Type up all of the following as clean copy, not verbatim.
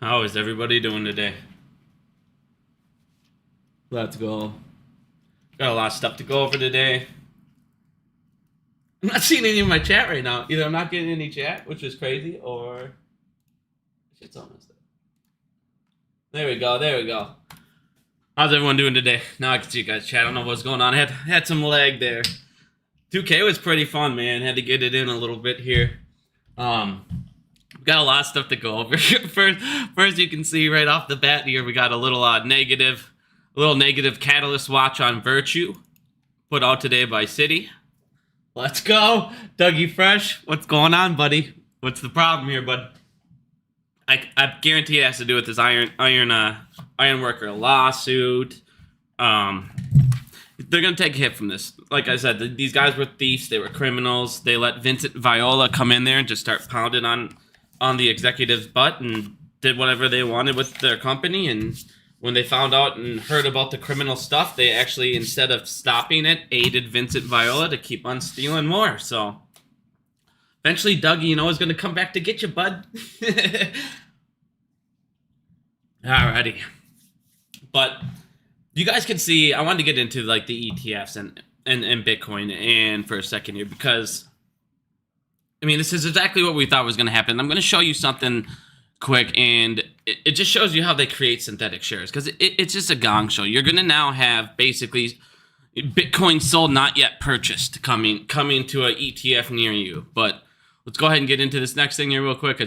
How is everybody doing today? Let's go. Got a lot of stuff to go over today. I'm not seeing any of my chat right now. Either I'm not getting any chat, which is crazy, or shit's almost there. There we go. There we go. How's everyone doing today? Now I can see you guys chat. I don't know what's going on. I had some lag there. 2K was pretty fun, man. Had to get it in a little bit here. Got a lot of stuff to go over. First, you can see right off the bat here, we got a little negative catalyst watch on Virtue, put out today by City. Let's go, Dougie Fresh. What's going on, buddy? What's the problem here, bud? I guarantee it has to do with this iron worker lawsuit. They're gonna take a hit from this. Like I said, these guys were thieves. They were criminals. They let Vincent Viola come in there and just start pounding on the executive's butt and did whatever they wanted with their company. And when they found out and heard about the criminal stuff, they actually, instead of stopping it, aided Vincent Viola to keep on stealing more. So eventually, Dougie, is going to come back to get you, bud. Alrighty. But you guys can see, I wanted to get into like the ETFs and Bitcoin and for a second here, because this is exactly what we thought was going to happen. I'm going to show you something quick, and it just shows you how they create synthetic shares, because it's just a gong show. You're going to now have basically Bitcoin sold, not yet purchased, coming to an ETF near you. But let's go ahead and get into this next thing here real quick.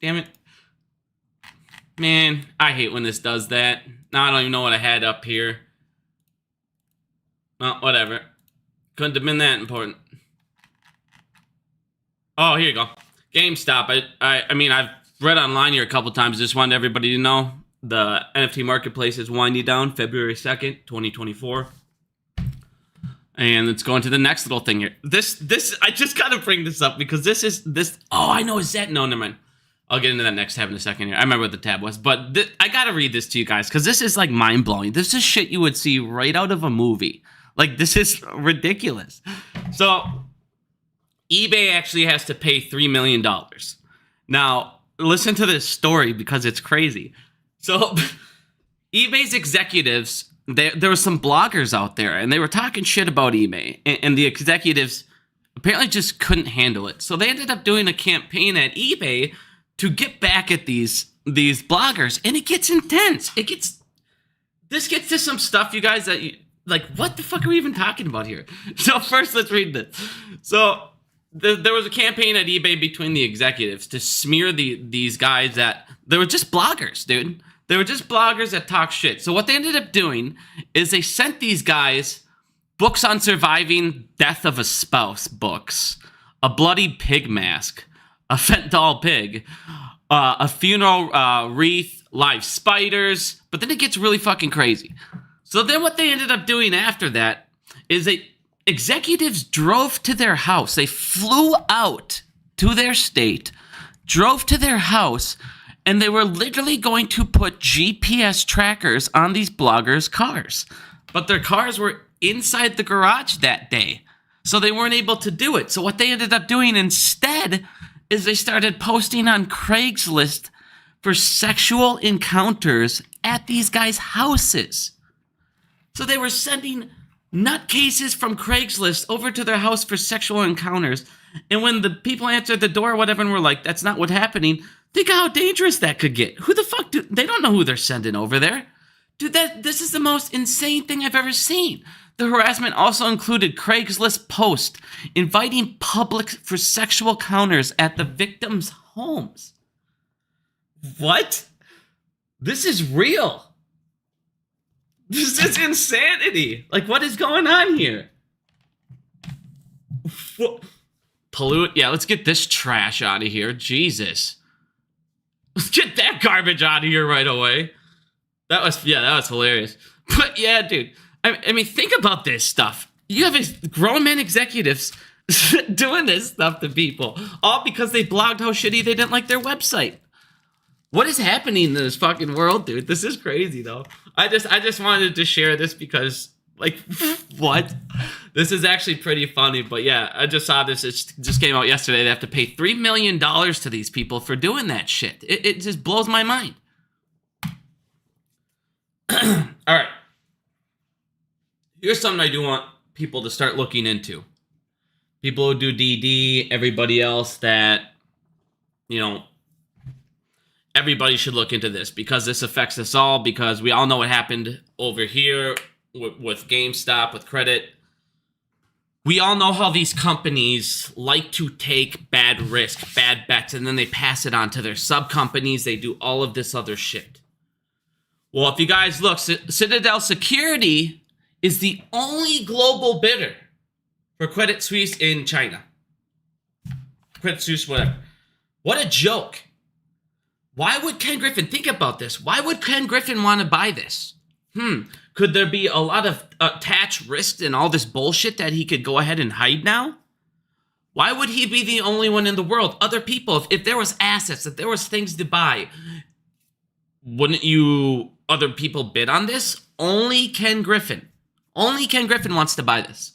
Damn it. Man, I hate when this does that. Now I don't even know what I had up here. Well, whatever. Couldn't have been that important. Oh, here you go. GameStop. I've read online here a couple times. Just wanted everybody to know the NFT marketplace is winding down February 2nd, 2024. And let's go into the next little thing here. This I just gotta bring this up because this. Oh, I know. Is that? No, never mind. I'll get into that next tab in a second here. I remember what the tab was, but I gotta read this to you guys because this is like mind blowing. This is shit you would see right out of a movie. Like, this is ridiculous. So eBay actually has to pay $3 million. Now, listen to this story because it's crazy. So eBay's executives, there were some bloggers out there, and they were talking shit about eBay, and the executives apparently just couldn't handle it. So they ended up doing a campaign at eBay to get back at these bloggers, and it gets intense. This gets to some stuff, you guys, that like, what the fuck are we even talking about here? So first, let's read this. So there was a campaign at eBay between the executives to smear these guys that they were just bloggers, dude. They were just bloggers that talk shit. So what they ended up doing is they sent these guys books on surviving death of a spouse books, a bloody pig mask, a fentanyl pig, a funeral wreath, live spiders. But then it gets really fucking crazy. So then what they ended up doing after that is executives drove to their house. They flew out to their state, drove to their house, and they were literally going to put GPS trackers on these bloggers' cars. But their cars were inside the garage that day, so they weren't able to do it. So what they ended up doing instead is they started posting on Craigslist for sexual encounters at these guys' houses. So they were sending nutcases from Craigslist over to their house for sexual encounters. And when the people answered the door or whatever and were like, that's not what's happening, think how dangerous that could get. Who the fuck they don't know who they're sending over there. Dude, this is the most insane thing I've ever seen. The harassment also included Craigslist posts inviting public for sexual encounters at the victims' homes. What? This is real. This is insanity. Like, what is going on here? Pollute? Yeah, let's get this trash out of here. Jesus. Let's get that garbage out of here right away. That was hilarious. But yeah, dude. I mean, think about this stuff. You have grown men executives doing this stuff to people, all because they blogged how shitty they didn't like their website. What is happening in this fucking world, dude? This is crazy, though. I just wanted to share this because Like, what? This is actually pretty funny, but yeah, I just saw this. It just came out yesterday. They have to pay $3 million to these people for doing that shit. It just blows my mind. All right. Here's something I do want people to start looking into. People who do DD, everybody else that, you know, everybody should look into this because this affects us all, because we all know what happened over here with GameStop, with credit. We all know how these companies like to take bad risk, bad bets, and then they pass it on to their sub-companies. They do all of this other shit. Well, if you guys look, Citadel Security is the only global bidder for Credit Suisse in China. Credit Suisse, whatever. What a joke. Why would Ken Griffin think about this? Why would Ken Griffin want to buy this? Could there be a lot of attached risk and all this bullshit that he could go ahead and hide now? Why would he be the only one in the world? Other people, if there was assets, if there was things to buy, wouldn't you other people bid on this? Only Ken Griffin. Only Ken Griffin wants to buy this.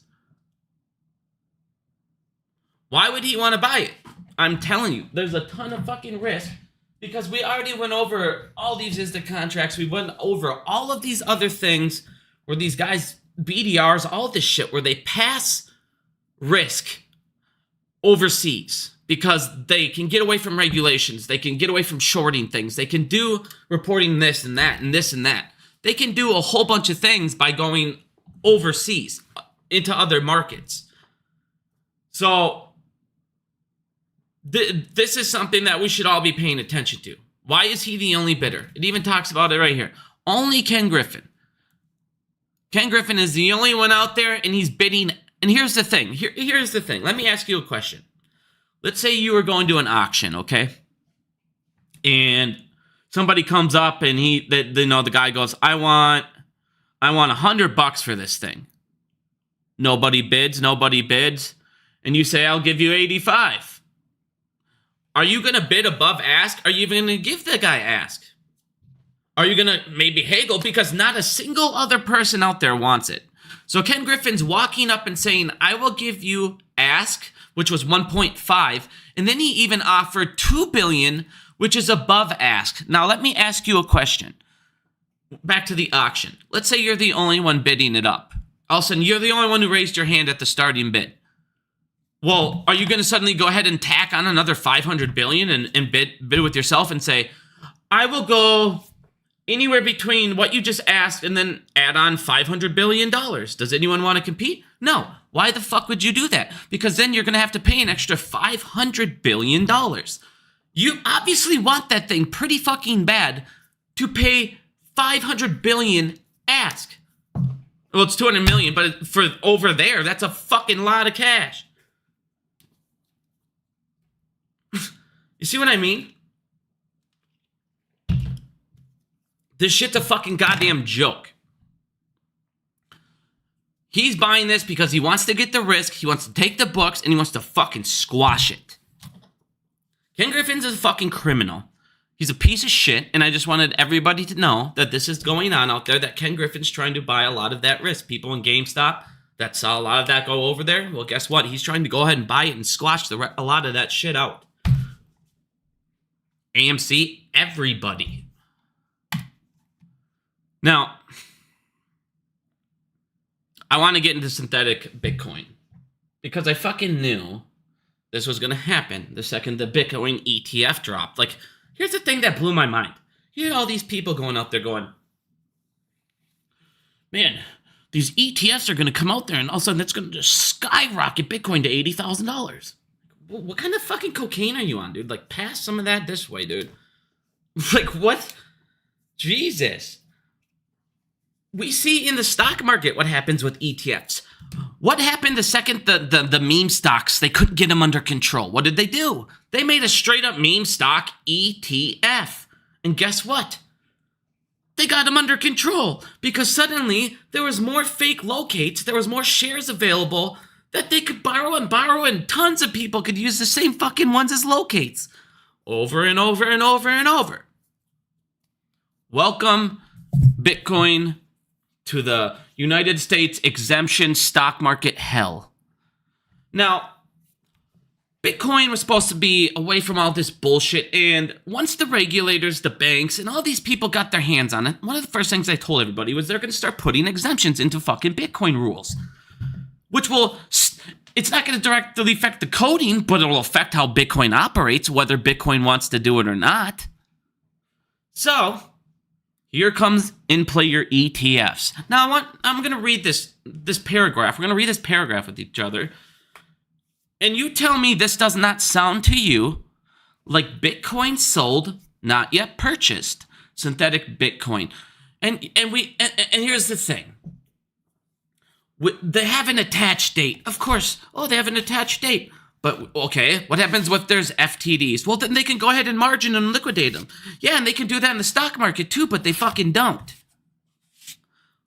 Why would he want to buy it? I'm telling you, there's a ton of fucking risk. Because we already went over all these ISDA contracts. We went over all of these other things where these guys, BDRs, all this shit, where they pass risk overseas because they can get away from regulations. They can get away from shorting things. They can do reporting this and that and this and that. They can do a whole bunch of things by going overseas into other markets. So this is something that we should all be paying attention to. Why is he the only bidder? It even talks about it right here. Only Ken Griffin. Ken Griffin is the only one out there, and he's bidding. And here's the thing. Here's the thing. Let me ask you a question. Let's say you were going to an auction, okay? And somebody comes up, and the guy goes, I want $100 for this thing. Nobody bids. And you say, I'll give you 85. Are you going to bid above ask? Are you even going to give the guy ask? Are you going to maybe haggle? Because not a single other person out there wants it. So Ken Griffin's walking up and saying, I will give you ask, which was 1.5. And then he even offered $2 billion, which is above ask. Now, let me ask you a question. Back to the auction. Let's say you're the only one bidding it up. All of a sudden, you're the only one who raised your hand at the starting bid. Well, are you going to suddenly go ahead and tack on another $500 billion and bid with yourself and say, I will go anywhere between what you just asked and then add on $500 billion? Does anyone want to compete? No. Why the fuck would you do that? Because then you're going to have to pay an extra $500 billion. You obviously want that thing pretty fucking bad to pay $500 billion ask. Well, it's $200 million, but for over there, that's a fucking lot of cash. You see what I mean? This shit's a fucking goddamn joke. He's buying this because he wants to get the risk, he wants to take the books, and he wants to fucking squash it. Ken Griffin's a fucking criminal. He's a piece of shit, and I just wanted everybody to know that this is going on out there, that Ken Griffin's trying to buy a lot of that risk. People in GameStop that saw a lot of that go over there, well, guess what? He's trying to go ahead and buy it and squash a lot of that shit out. AMC, everybody. Now, I want to get into synthetic Bitcoin because I fucking knew this was going to happen the second the Bitcoin ETF dropped. Like, here's the thing that blew my mind. You had all these people going out there going, man, these ETFs are going to come out there and all of a sudden it's going to just skyrocket Bitcoin to $80,000. What kind of fucking cocaine are you on, dude? Like, pass some of that this way, dude. Like, what? Jesus. We see in the stock market what happens with ETFs. What happened the second the meme stocks, they couldn't get them under control? What did they do? They made a straight up meme stock ETF. And guess what? They got them under control because suddenly there was more fake locates. There was more shares available that they could borrow, and tons of people could use the same fucking ones as locates. Over and over and over and over. Welcome, Bitcoin to the United States exemption stock market hell. Now, Bitcoin was supposed to be away from all this bullshit, and once the regulators, the banks, and all these people got their hands on it, one of the first things I told everybody was they're going to start putting exemptions into fucking Bitcoin rules, which will, it's not going to directly affect the coding, but it'll affect how Bitcoin operates, whether Bitcoin wants to do it or not. So, here comes in play your ETFs. Now, I'm going to read this paragraph. We're going to read this paragraph with each other. And you tell me this does not sound to you like Bitcoin sold, not yet purchased. Synthetic Bitcoin. And here's the thing. They have an attached date. Of course. Oh, they have an attached date. But, okay, what happens if there's FTDs? Well, then they can go ahead and margin and liquidate them. Yeah, and they can do that in the stock market too, but they fucking don't.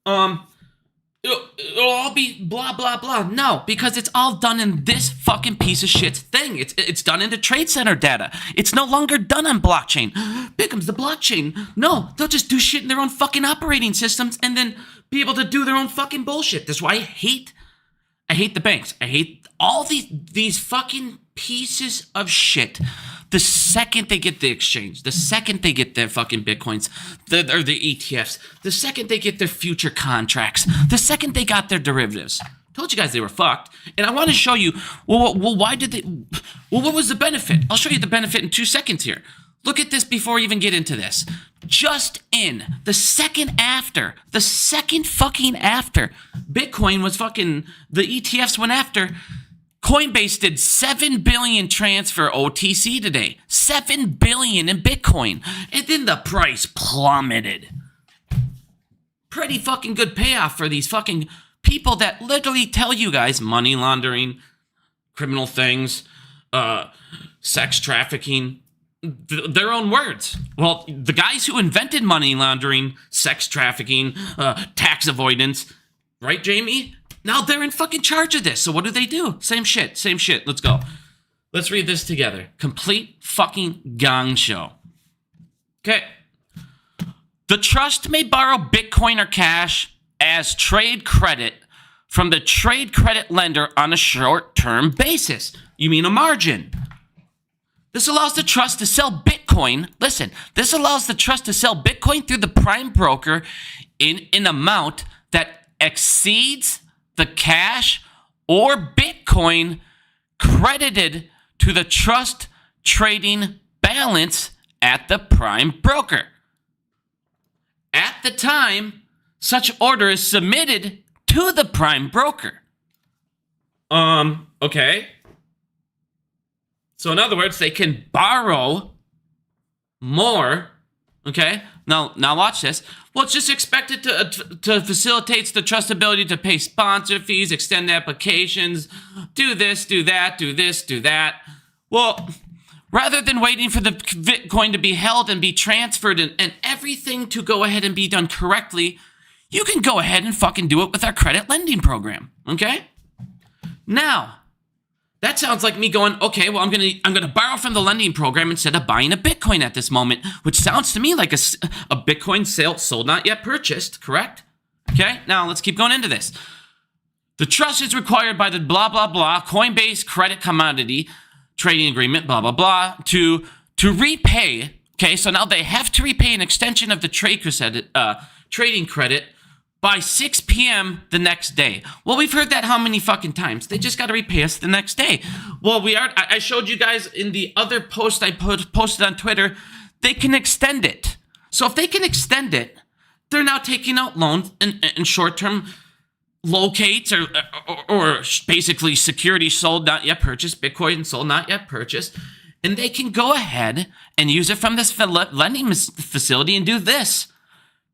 It'll all be blah, blah, blah. No, because it's all done in this fucking piece of shit thing. It's done in the Trade Center data. It's no longer done on blockchain. Becomes the blockchain. No, they'll just do shit in their own fucking operating systems and then be able to do their own fucking bullshit. That's why I hate the banks. I hate all these fucking pieces of shit. The second they get the exchange, the second they get their fucking Bitcoins, or the ETFs, the second they get their future contracts, the second they got their derivatives. Told you guys they were fucked. And I want to show you, well, what was the benefit? I'll show you the benefit in 2 seconds here. Look at this before we even get into this. Just in the second fucking after Bitcoin was fucking, the ETFs went after, Coinbase did 7 billion transfer OTC today. 7 billion in Bitcoin. And then the price plummeted. Pretty fucking good payoff for these fucking people that literally tell you guys money laundering, criminal things, sex trafficking, their own words. Well, the guys who invented money laundering, sex trafficking, tax avoidance, right, Jamie? Now they're in fucking charge of this. So what do? Same shit. Let's go. Let's read this together. Complete fucking gong show. Okay. The trust may borrow Bitcoin or cash as trade credit from the trade credit lender on a short-term basis. You mean a margin. This allows the trust to sell Bitcoin. Listen, this allows the trust to sell Bitcoin through the prime broker in an amount that exceeds the cash or Bitcoin credited to the trust trading balance at the prime broker. At the time such order is submitted to the prime broker. Okay. So in other words, they can borrow more. Okay. Now watch this. Well, it's just expected to facilitate the trust ability to pay sponsor fees, extend applications, do this, do that, do this, do that. Well, rather than waiting for the Bitcoin to be held and be transferred and everything to go ahead and be done correctly, you can go ahead and fucking do it with our credit lending program. Okay? Now, that sounds like me going, okay, well, I'm gonna borrow from the lending program instead of buying a Bitcoin at this moment, which sounds to me like a Bitcoin sale sold, not yet purchased, correct? Okay, now let's keep going into this. The trust is required by the blah, blah, blah, Coinbase credit commodity trading agreement, blah, blah, blah, to repay. Okay, so now they have to repay an extension of the trading credit by 6 p.m. the next day. Well, we've heard that how many fucking times? They just got to repay us the next day. Well, I showed you guys in the other post I posted on Twitter, they can extend it. So if they can extend it, they're now taking out loans and short-term locates or basically security sold, not yet purchased, Bitcoin sold, not yet purchased, and they can go ahead and use it from this lending facility and do this.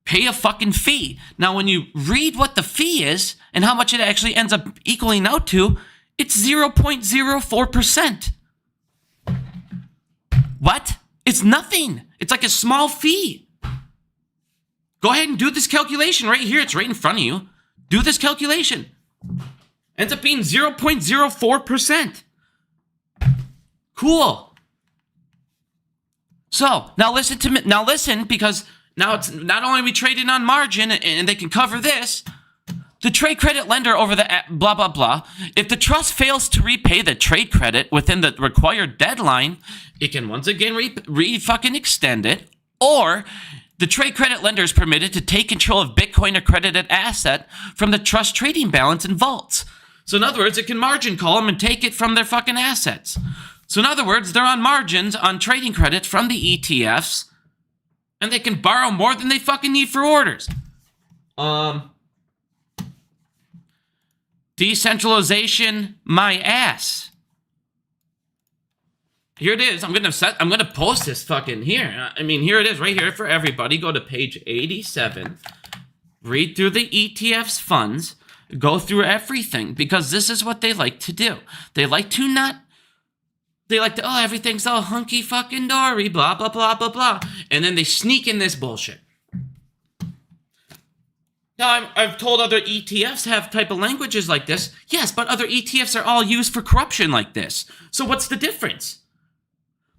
Pay a fucking fee. Now, when you read what the fee is and how much it actually ends up equaling out to, it's 0.04%. What? It's nothing. It's like a small fee. Go ahead and do this calculation right here. It's right in front of you. Do this calculation. Ends up being 0.04%. Cool. So, now listen to me. Now listen, because Now it's not only we trading on margin and they can cover this, the trade credit lender over the blah, blah, blah. If the trust fails to repay the trade credit within the required deadline, it can once again fucking extend it. Or the trade credit lender is permitted to take control of Bitcoin or credited asset from the trust trading balance and vaults. So in other words, it can margin call them and take it from their fucking assets. So in other words, they're on margins on trading credits from the ETFs, and they can borrow more than they fucking need for orders. Decentralization, my ass. Here it is. I'm gonna post this fucking here. I mean, here it is right here for everybody. Go to page 87. Read through the ETF's funds. Go through everything, because this is what they like to do. They like to, oh, everything's all hunky fucking dory, blah, blah, blah, blah, blah. And then they sneak in this bullshit. Now, I've told other ETFs have type of languages like this. Yes, but other ETFs are all used for corruption like this. So what's the difference?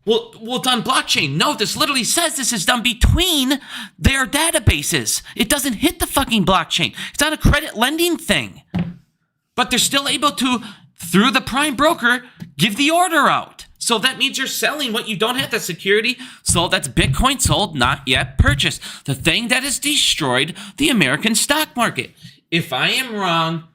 Well, it's on blockchain. No, this literally says this is done between their databases. It doesn't hit the fucking blockchain. It's not a credit lending thing. But they're still able to, through the prime broker, give the order out. So that means you're selling what you don't have, the security. So that's Bitcoin sold, not yet purchased. The thing that has destroyed the American stock market. If I am wrong,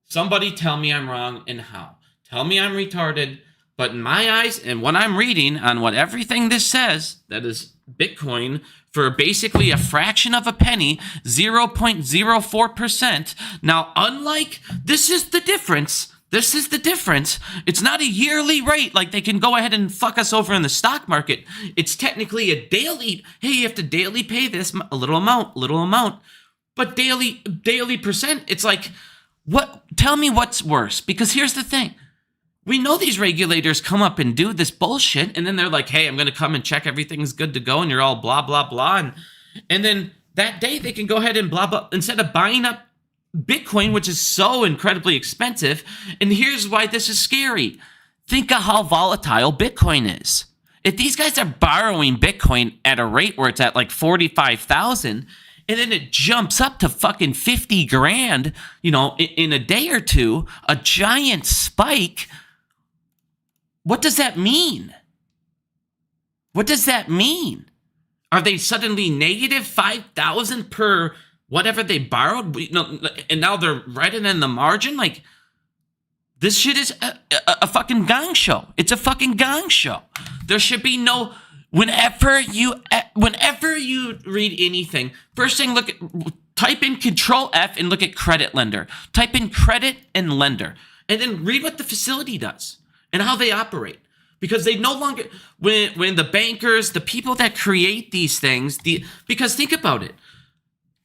somebody tell me I'm wrong and how. Tell me I'm retarded. But in my eyes, and what I'm reading on what everything this says, that is Bitcoin for basically a fraction of a penny, 0.04%. Now, unlike, this is the difference. This is the difference. It's not a yearly rate like they can go ahead and fuck us over in the stock market. It's technically a daily, hey, you have to daily pay this, a little amount. But daily percent, it's like, what? Tell me what's worse. Because here's the thing. We know these regulators come up and do this bullshit, and then they're like, hey, I'm going to come and check everything's good to go, and you're all blah, blah, blah. And then that day they can go ahead and blah, blah, instead of buying up Bitcoin, which is so incredibly expensive. And here's why this is scary. Think of how volatile Bitcoin is. If these guys are borrowing Bitcoin at a rate where it's at like 45,000, and then it jumps up to fucking 50 grand, in a day or two, a giant spike. What does that mean? What does that mean? Are they suddenly negative 5,000 per whatever they borrowed? And now they're writing in the margin? Like, this shit is a fucking gong show. It's a fucking gong show. There should be no... Whenever you read anything, first thing, type in Control F and look at credit lender. Type in credit and lender. And then read what the facility does and how they operate. Because they no longer, when the bankers, the people that create these things, because think about it.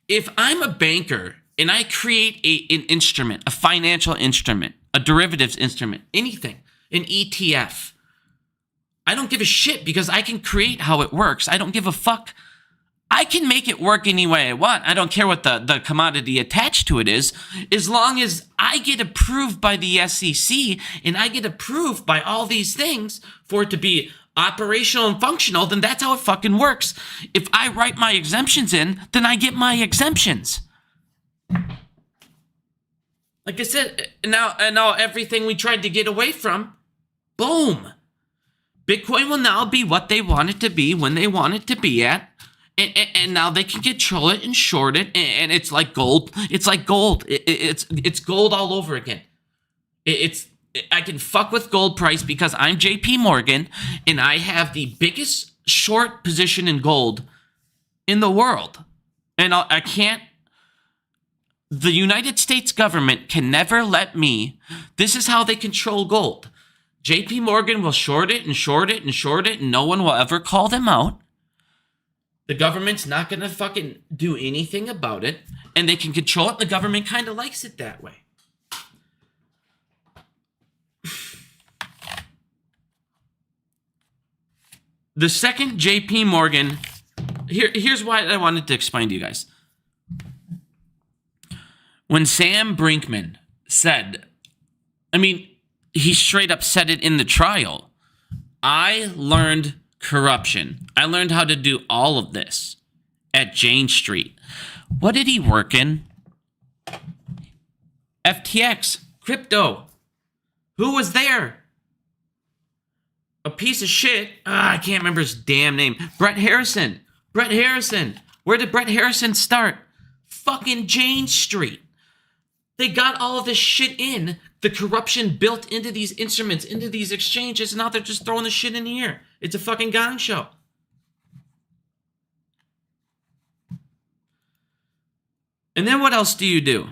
If I'm a banker and I create an instrument, a financial instrument, a derivatives instrument, anything, an ETF, I don't give a shit because I can create how it works. I don't give a fuck. I can make it work any way I want. I don't care what the commodity attached to it is, as long as I get approved by the SEC and I get approved by all these things for it to be operational and functional, then that's how it fucking works. If I write my exemptions in, then I get my exemptions. Like I said, now everything we tried to get away from, boom. Bitcoin will now be what they want it to be when they want it to be at. And now they can control it and short it, and it's like gold. It's like gold. It's gold all over again. I can fuck with gold price because I'm JP Morgan, and I have the biggest short position in gold in the world. And I can't. The United States government can never let me. This is how they control gold. JP Morgan will short it and short it and short it, and no one will ever call them out. The government's not going to fucking do anything about it, and they can control it. The government kind of likes it that way. The second JP Morgan, here's why I wanted to explain to you guys. When Sam Brinkman said, he straight up said it in the trial, I learned corruption. I learned how to do all of this. at Jane Street. What did he work in? FTX. Crypto. Who was there? A piece of shit. I can't remember his damn name. Brett Harrison. Brett Harrison. Where did Brett Harrison start? Fucking Jane Street. They got all of this shit in. The corruption built into these instruments, into these exchanges, and now they're just throwing the shit in the air. It's a fucking gong show. And then what else do you do?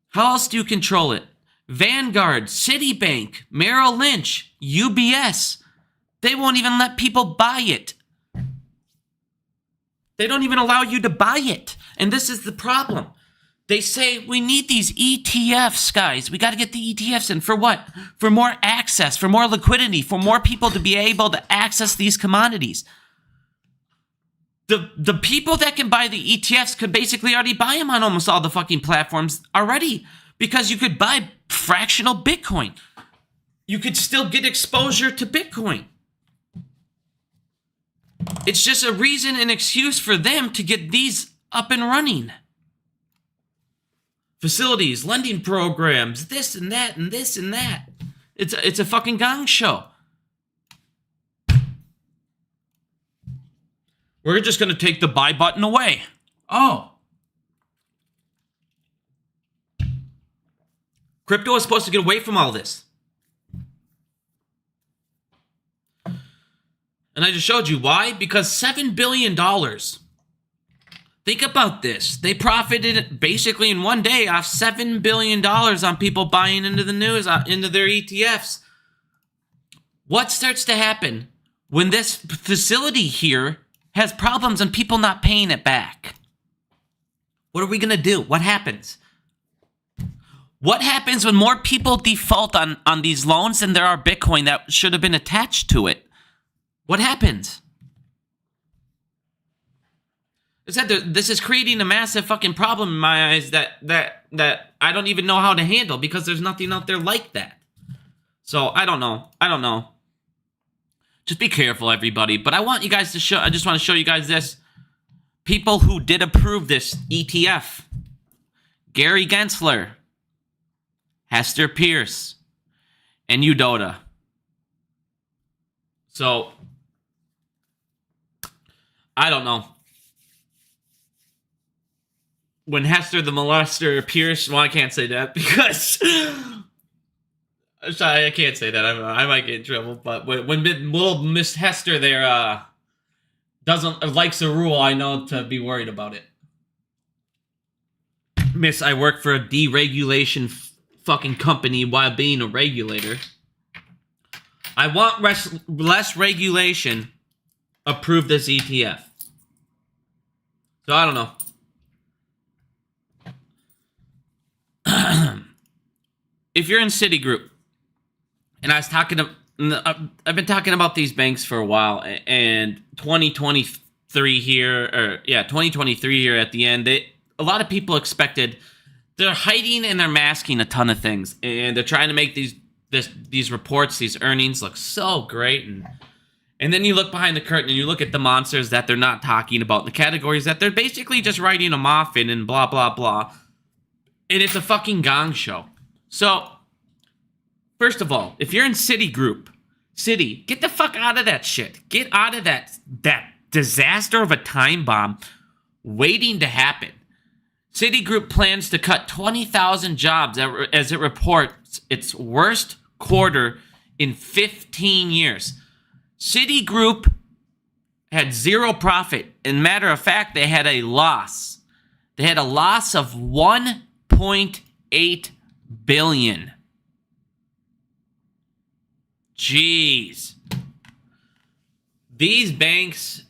How else do you control it? Vanguard, Citibank, Merrill Lynch, UBS. They won't even let people buy it. They don't even allow you to buy it. And this is the problem. They say, we need these ETFs, guys. We got to get the ETFs in. For what? For more access, for more liquidity, for more people to be able to access these commodities. The people that can buy the ETFs could basically already buy them on almost all the fucking platforms already. Because you could buy fractional Bitcoin. You could still get exposure to Bitcoin. It's just a reason and excuse for them to get these up and running. Facilities, lending programs, this and that and this and that. It's a fucking gong show. We're just going to take the buy button away. Oh. Crypto is supposed to get away from all this. And I just showed you why. Because $7 billion. Think about this. They profited basically in one day off $7 billion on people buying into the news, into their ETFs. What starts to happen when this facility here has problems and people not paying it back? What are we going to do? What happens? What happens when more people default on these loans than there are Bitcoin that should have been attached to it? What happens? This is creating a massive fucking problem in my eyes that I don't even know how to handle because there's nothing out there like that. So I don't know. Just be careful, everybody. But I want you guys to show. I just want to show you guys this. People who did approve this ETF: Gary Gensler, Hester Pierce, and Udota. So I don't know. When Hester the molester Pierce, well, I can't say that because sorry, I can't say that. I might get in trouble. But when little Miss Hester there likes a rule, I know to be worried about it. Miss, I work for a deregulation fucking company while being a regulator. I want less regulation. Approve this ETF. So I don't know. If you're in Citigroup, and I've been talking about these banks for a while, and 2023 here, 2023 here at the end, a lot of people expected, they're hiding and they're masking a ton of things, and they're trying to make these reports, these earnings look so great, and then you look behind the curtain and you look at the monsters that they're not talking about, the categories that they're basically just writing them off in and blah, blah, blah. And it's a fucking gong show. So, first of all, if you're in Citigroup, get the fuck out of that shit. Get out of that disaster of a time bomb waiting to happen. Citigroup plans to cut 20,000 jobs as it reports its worst quarter in 15 years. Citigroup had zero profit. In matter of fact, they had a loss. They had a loss of $1.8 billion. Jeez. These banks,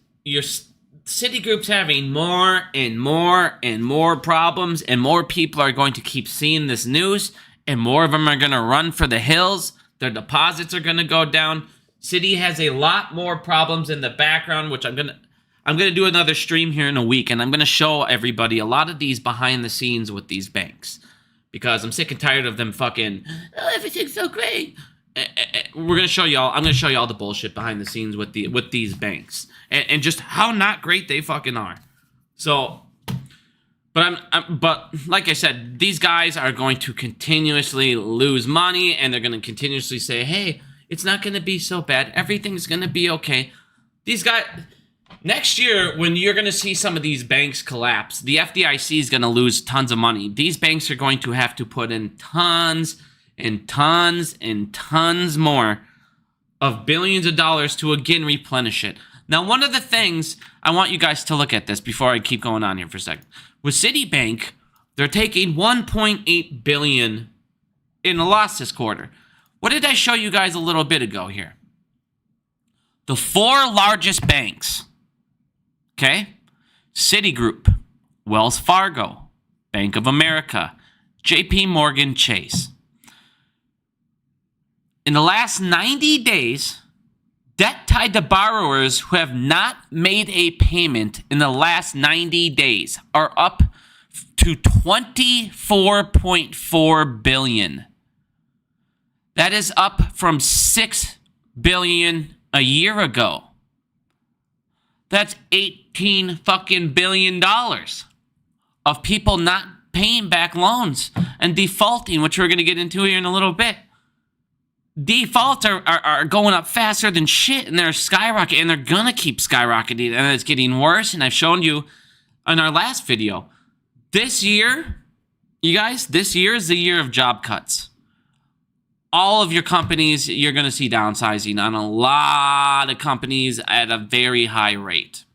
Citigroup's having more and more and more problems, and more people are going to keep seeing this news, and more of them are going to run for the hills. Their deposits are going to go down. Citi has a lot more problems in the background, which I'm gonna do another stream here in a week, and I'm gonna show everybody a lot of these behind the scenes with these banks, because I'm sick and tired of them fucking, oh, everything's so great. We're gonna show y'all. I'm gonna show y'all the bullshit behind the scenes with these banks, and just how not great they fucking are. So, but like I said, these guys are going to continuously lose money, and they're going to continuously say, "Hey, it's not going to be so bad. Everything's going to be okay." These guys, next year, when you're going to see some of these banks collapse, the FDIC is going to lose tons of money. These banks are going to have to put in tons and tons and tons more of billions of dollars to again replenish it. Now, one of the things I want you guys to look at this before I keep going on here for a second. With Citibank, they're taking $1.8 billion in a loss this quarter. What did I show you guys a little bit ago here? The four largest banks, okay? Citigroup, Wells Fargo, Bank of America, JP Morgan Chase. In the last 90 days, debt tied to borrowers who have not made a payment in the last 90 days are up to $24.4 billion. That is up from $6 billion a year ago. That's $18 fucking billion of people not paying back loans and defaulting, which we're going to get into here in a little bit. Defaults are going up faster than shit, and they're skyrocketing, and they're going to keep skyrocketing, and it's getting worse. And I've shown you in our last video, this year, you guys, this year is the year of job cuts. All of your companies, you're going to see downsizing on a lot of companies at a very high rate.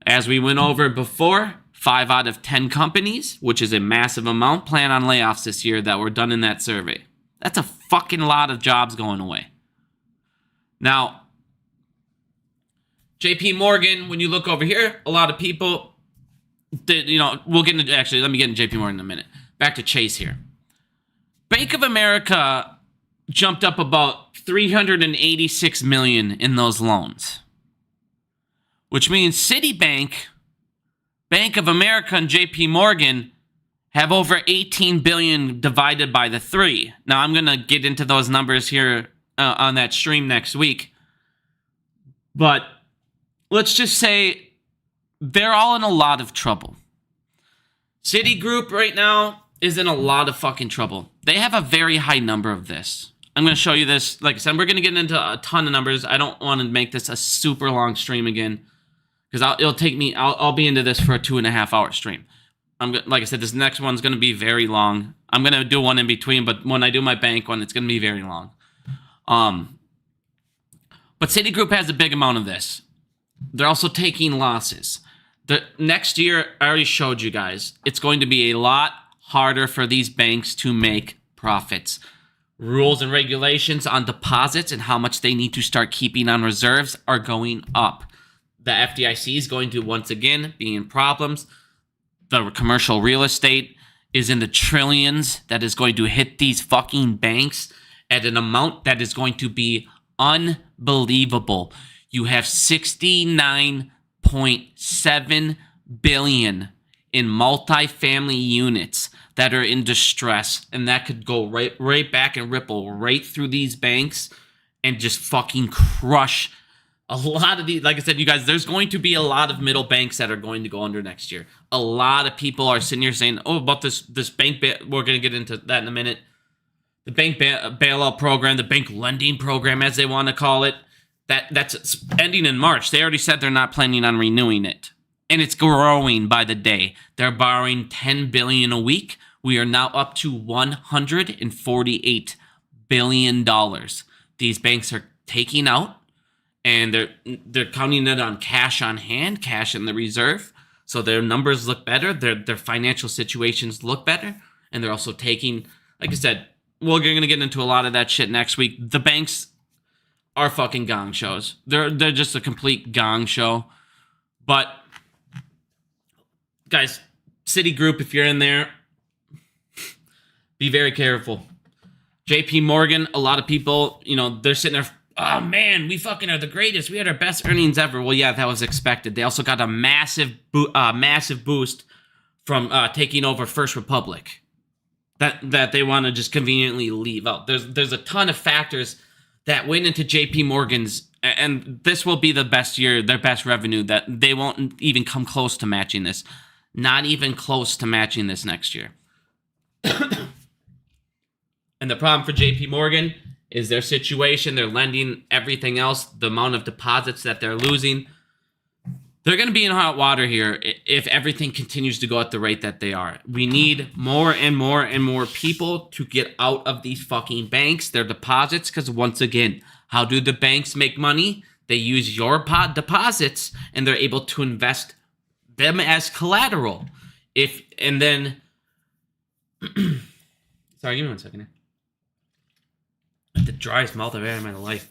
As we went over before, 5 out of 10 companies, which is a massive amount, plan on layoffs this year that were done in that survey. That's a fucking lot of jobs going away. Now, JP Morgan, when you look over here, a lot of people, we'll get into, actually, let me get into JP Morgan in a minute. Back to Chase here. Bank of America jumped up about $386 million in those loans, which means Citibank, Bank of America, and JP Morgan have over $18 billion divided by the 3. Now, I'm going to get into those numbers here on that stream next week. But let's just say they're all in a lot of trouble. Citigroup right now is in a lot of fucking trouble. They have a very high number of this. I'm going to show you this. Like I said, we're going to get into a ton of numbers. I don't want to make this a super long stream again, because it'll take me, I'll be into this for a 2.5 hour stream. Like I said, this next one's going to be very long. I'm going to do one in between, but when I do my bank one, it's going to be very long. But Citigroup has a big amount of this. They're also taking losses. The next year, I already showed you guys, it's going to be a lot harder for these banks to make profits. Rules and regulations on deposits and how much they need to start keeping on reserves are going up. The FDIC is going to, once again, be in problems. The commercial real estate is in the trillions that is going to hit these fucking banks at an amount that is going to be unbelievable. You have $69.7 billion in multifamily units that are in distress, and that could go right back and ripple right through these banks and just fucking crush a lot of these. Like I said, you guys, there's going to be a lot of middle banks that are going to go under next year. A lot of people are sitting here saying, "Oh, about this bank," we're going to get into that in a minute. The bank bailout program, the bank lending program, as they want to call it, that's ending in March. They already said they're not planning on renewing it, and it's growing by the day. They're borrowing $10 billion a week. We are now up to $148 billion. These banks are taking out, and they're counting it on cash on hand, cash in the reserve. So their numbers look better. Their financial situations look better. And they're also taking, like I said, we're going to get into a lot of that shit next week. The banks are fucking gong shows. They're just a complete gong show. But, guys, Citigroup, if you're in there, be very careful. JP Morgan, a lot of people, they're sitting there, "Oh man, we fucking are the greatest. We had our best earnings ever." Well, yeah, that was expected. They also got a massive boost from taking over First Republic that they want to just conveniently leave out. There's a ton of factors that went into JP Morgan's, and this will be the best year, their best revenue, that they won't even come close to matching this. Not even close to matching this next year. And the problem for JP Morgan is their situation. They're lending everything else, the amount of deposits that they're losing. They're going to be in hot water here if everything continues to go at the rate that they are. We need more and more and more people to get out of these fucking banks, their deposits, because once again, how do the banks make money? They use your deposits, and they're able to invest them as collateral. Sorry, give me 1 second here. The driest mouth I've ever had in my life.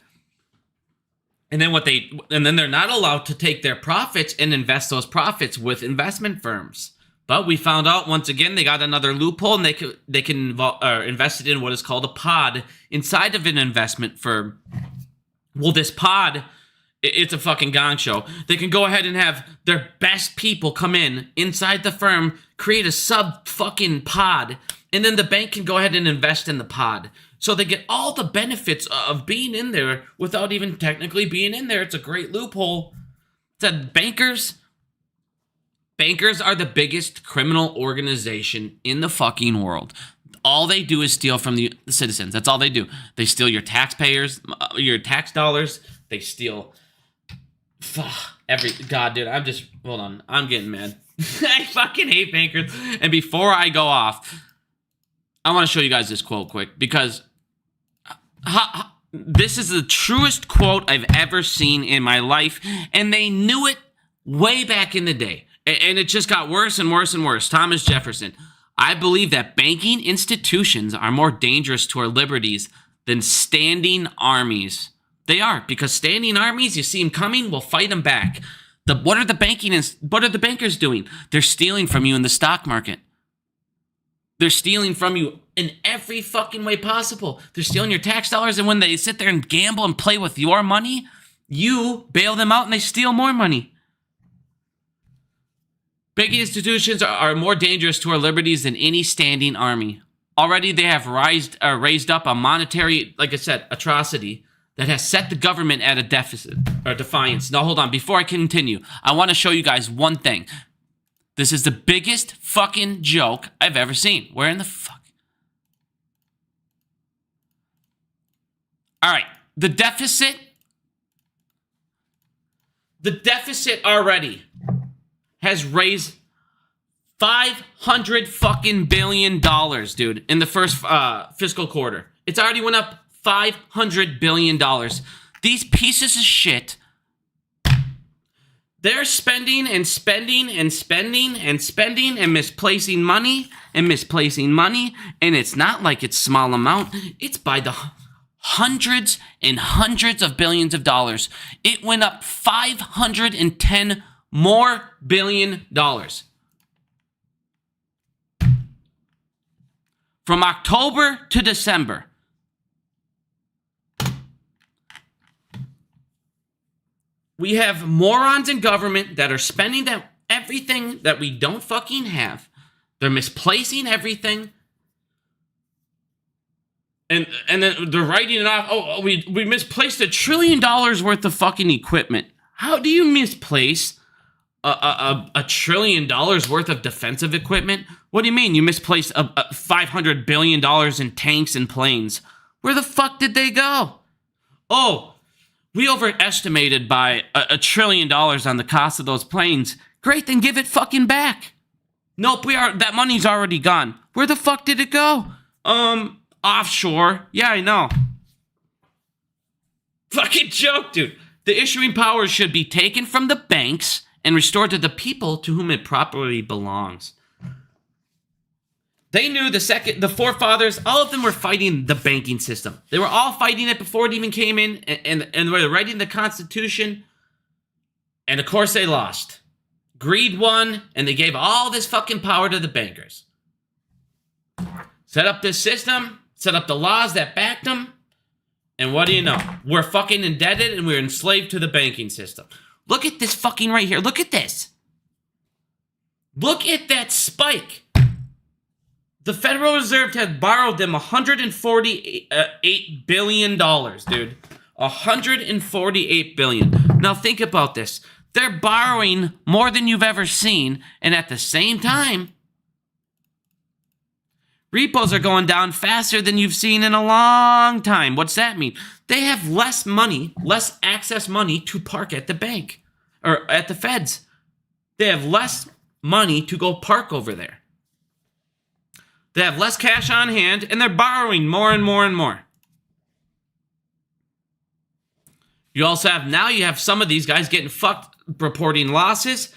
And then they're not allowed to take their profits and invest those profits with investment firms. But we found out once again they got another loophole, and they can invest it in what is called a pod inside of an investment firm. Well, this pod, it's a fucking gong show. They can go ahead and have their best people come inside the firm, create a sub fucking pod, and then the bank can go ahead and invest in the pod. So they get all the benefits of being in there without even technically being in there. It's a great loophole. Said bankers are the biggest criminal organization in the fucking world. All they do is steal from the citizens. That's all they do. They steal your taxpayers, your tax dollars. They steal God, dude, hold on. I'm getting mad. I fucking hate bankers. And before I go off, I want to show you guys this quote quick, because this is the truest quote I've ever seen in my life, and they knew it way back in the day, and it just got worse and worse and worse. Thomas Jefferson: I believe that banking institutions are more dangerous to our liberties than standing armies. They are, because standing armies, you see them coming, we'll fight them back. What are the bankers doing? They're stealing from you in the stock market. They're stealing from you in every fucking way possible. They're stealing your tax dollars, and when they sit there and gamble and play with your money, you bail them out and they steal more money. Banking institutions are more dangerous to our liberties than any standing army. Already they have raised up a monetary, like I said, atrocity that has set the government at a deficit or defiance. Now, hold on. Before I continue, I want to show you guys one thing. This is the biggest fucking joke I've ever seen. Where in the fuck? All right. The deficit already has raised $500 fucking billion, dude, in the first fiscal quarter. It's already went up $500 billion. These pieces of shit, they're spending and spending and spending and spending and misplacing money, and it's not like it's small amount. It's by the hundreds and hundreds of billions of dollars. It went up $510 more billion dollars. From October to December. We have morons in government that are spending everything that we don't fucking have. They're misplacing everything. And then they're writing it off. Oh, we misplaced $1 trillion worth of fucking equipment. How do you misplace $1 trillion worth of defensive equipment? What do you mean? You misplaced $500 billion in tanks and planes. Where the fuck did they go? Oh, we overestimated by $1 trillion on the cost of those planes. Great, then give it fucking back. Nope, that money's already gone. Where the fuck did it go? Offshore. Yeah, I know. Fucking joke, dude. The issuing powers should be taken from the banks and restored to the people to whom it properly belongs. They knew the forefathers, all of them were fighting the banking system. They were all fighting it before it even came in, and were writing the Constitution. And of course they lost. Greed won, and they gave all this fucking power to the bankers. Set up this system, set up the laws that backed them, and what do you know? We're fucking indebted, and we're enslaved to the banking system. Look at this fucking right here. Look at this. Look at that spike. The Federal Reserve has borrowed them $148 billion, dude. $148 billion. Now think about this. They're borrowing more than you've ever seen, and at the same time, repos are going down faster than you've seen in a long time. What's that mean? They have less money, less access money to park at the bank or at the feds. They have less money to go park over there. They have less cash on hand, and they're borrowing more and more and more. You also have some of these guys getting fucked reporting losses.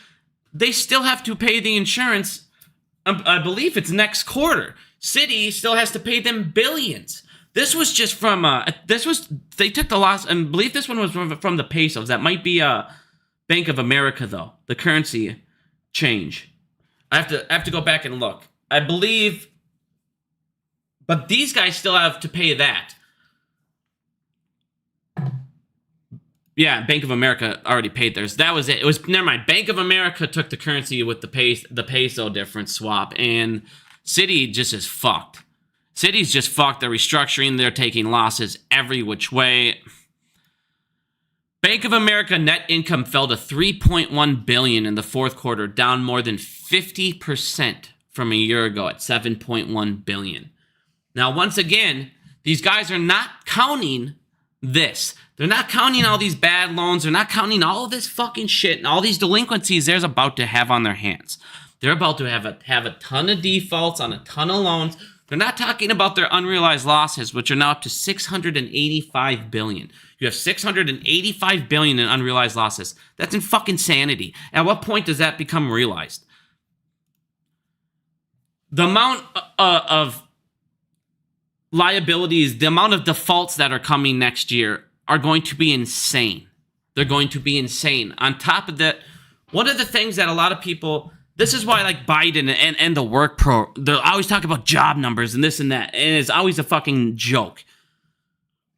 They still have to pay the insurance. I believe it's next quarter. Citi still has to pay them billions. This was just from, they took the loss, and I believe this one was from the pesos. That might be Bank of America, though. The currency change. I have to go back and look. I believe, but these guys still have to pay that. Yeah, Bank of America already paid theirs. That was it. It was, never mind. Bank of America took the currency with the peso difference swap, and Citi just is fucked. Citi's just fucked. They're restructuring. They're taking losses every which way. Bank of America net income fell to $3.1 billion in the fourth quarter, down more than 50% from a year ago at $7.1 billion. Now, once again, these guys are not counting this. They're not counting all these bad loans. They're not counting all this fucking shit and all these delinquencies they're about to have on their hands. They're about to have a ton of defaults on a ton of loans. They're not talking about their unrealized losses, which are now up to $685 billion. You have $685 billion in unrealized losses. That's in fucking insanity. At what point does that become realized? The amount of liabilities, the amount of defaults that are coming next year are going to be insane. They're going to be insane. On top of that, one of the things that a lot of people, this is why like Biden and the work pro, they'll always talk about job numbers and this and that, and it's always a fucking joke.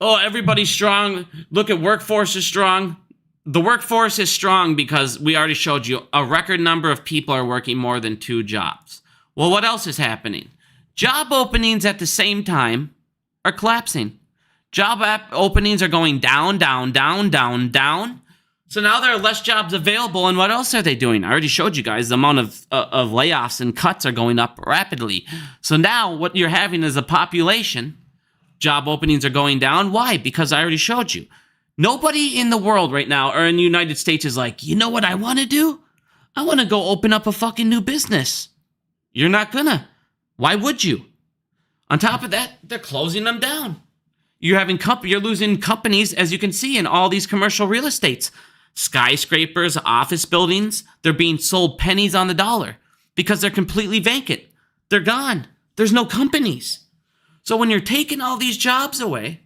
Oh, everybody's strong. Look at workforce is strong. The workforce is strong because we already showed you a record number of people are working more than 2 jobs. Well, what else is happening? Job openings at the same time are collapsing. Job openings are going down, down, down, down, down. So now there are less jobs available, and what else are they doing? I already showed you guys the amount of layoffs and cuts are going up rapidly. So now what you're having is a population. Job openings are going down. Why? Because I already showed you. Nobody in the world right now or in the United States is like, you know what I want to do? I want to go open up a fucking new business. You're not gonna. Why would you? On top of that, they're closing them down. You're losing companies, as you can see, in all these commercial real estates. Skyscrapers, office buildings, they're being sold pennies on the dollar because they're completely vacant. They're gone. There's no companies. So when you're taking all these jobs away,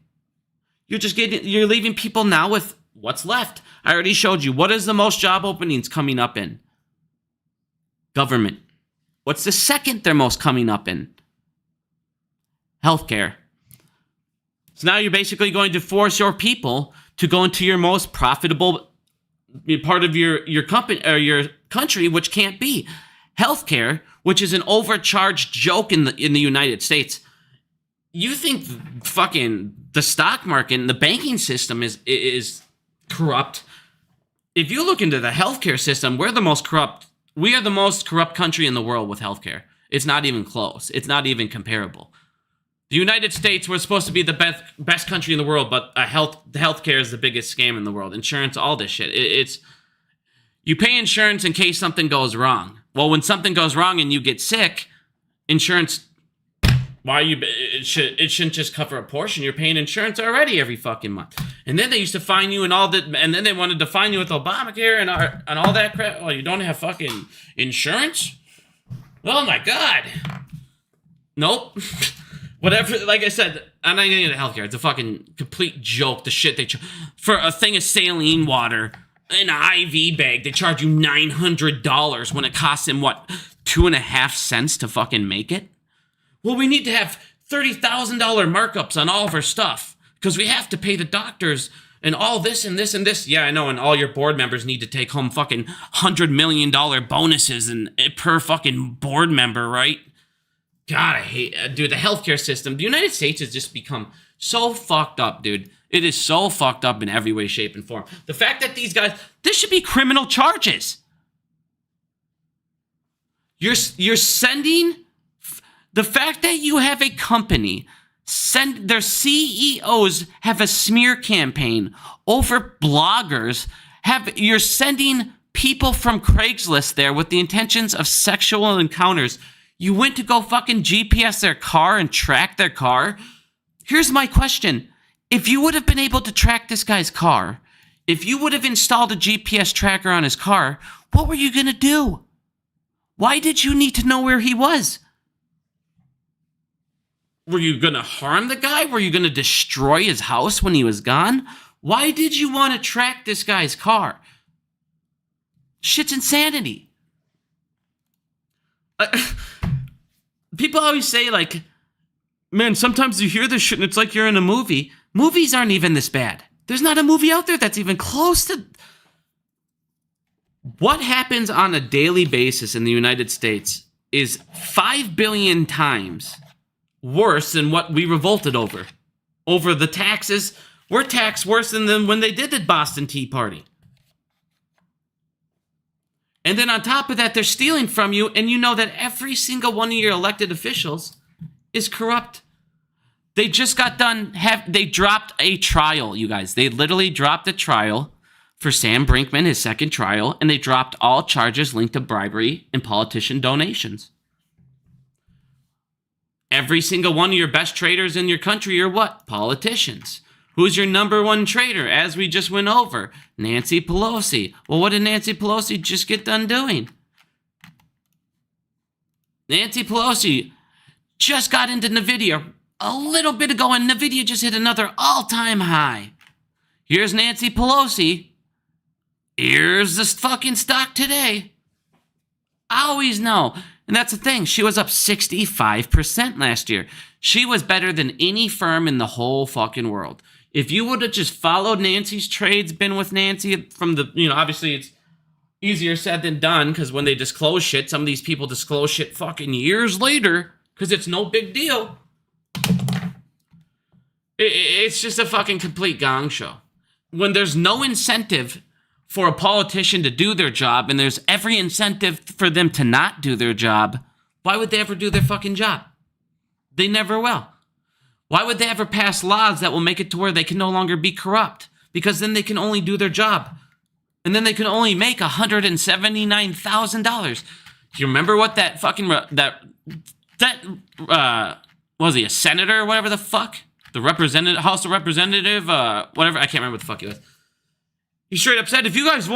you're leaving people now with what's left. I already showed you. What is the most job openings coming up in? Government. What's the second they're most coming up in? Healthcare. So now you're basically going to force your people to go into your most profitable part of your company or your country, which can't be healthcare, which is an overcharged joke in the United States. You think fucking the stock market and the banking system is corrupt? If you look into the healthcare system, we are the most corrupt country in the world with healthcare. It's not even close. It's not even comparable. The United States, we're supposed to be the best country in the world, but the healthcare is the biggest scam in the world. Insurance, all this shit. It's you pay insurance in case something goes wrong. Well, when something goes wrong and you get sick, insurance, it shouldn't just cover a portion. You're paying insurance already every fucking month. And then they used to fine you and all that, and then they wanted to fine you with Obamacare and all that crap. Oh, you don't have fucking insurance? Oh my God. Nope. Whatever, like I said, I'm not getting into healthcare. It's a fucking complete joke. The shit they for a thing of saline water in an IV bag, they charge you $900 when it costs them, what, 2.5 cents to fucking make it? Well, we need to have $30,000 markups on all of our stuff because we have to pay the doctors and all this and this and this. Yeah, I know, and all your board members need to take home fucking $100 million bonuses and per fucking board member, right? God, I hate, dude, the healthcare system. The United States has just become so fucked up, dude. It is so fucked up in every way, shape, and form. The fact that these guys, this should be criminal charges. You're sending, the fact that you have a company, their CEOs have a smear campaign over bloggers, you're sending people from Craigslist there with the intentions of sexual encounters. You went to go fucking GPS their car and track their car. Here's my question. If you would have been able to track this guy's car, if you would have installed a GPS tracker on his car, what were you going to do? Why did you need to know where he was? Were you going to harm the guy? Were you going to destroy his house when he was gone? Why did you want to track this guy's car? Shit's insanity. People always say, like, man, sometimes you hear this shit and it's like you're in a movie. Movies aren't even this bad. There's not a movie out there that's even close to... What happens on a daily basis in the United States is 5 billion times worse than what we revolted over. Over the taxes. We're taxed worse than when they did the Boston Tea Party. And then on top of that, they're stealing from you, and you know that every single one of your elected officials is corrupt. They just got done, they dropped a trial, you guys. They literally dropped a trial for Sam Brinkman, his second trial, and they dropped all charges linked to bribery and politician donations. Every single one of your best traders in your country are what? Politicians. Who's your number one trader? As we just went over, Nancy Pelosi. Well, what did Nancy Pelosi just get done doing? Nancy Pelosi just got into NVIDIA a little bit ago, and NVIDIA just hit another all-time high. Here's Nancy Pelosi. Here's this fucking stock today. I always know. And that's the thing. She was up 65% last year. She was better than any firm in the whole fucking world. If you would have just followed Nancy's trades, been with Nancy from the, obviously it's easier said than done, because when they disclose shit, some of these people disclose shit fucking years later, because it's no big deal. It's just a fucking complete gong show. When there's no incentive for a politician to do their job, and there's every incentive for them to not do their job, why would they ever do their fucking job? They never will. Why would they ever pass laws that will make it to where they can no longer be corrupt? Because then they can only do their job. And then they can only make $179,000. Do you remember what that fucking, was he a senator or whatever the fuck? The representative, House of Representative, whatever, I can't remember what the fuck he was. He straight up said, if you guys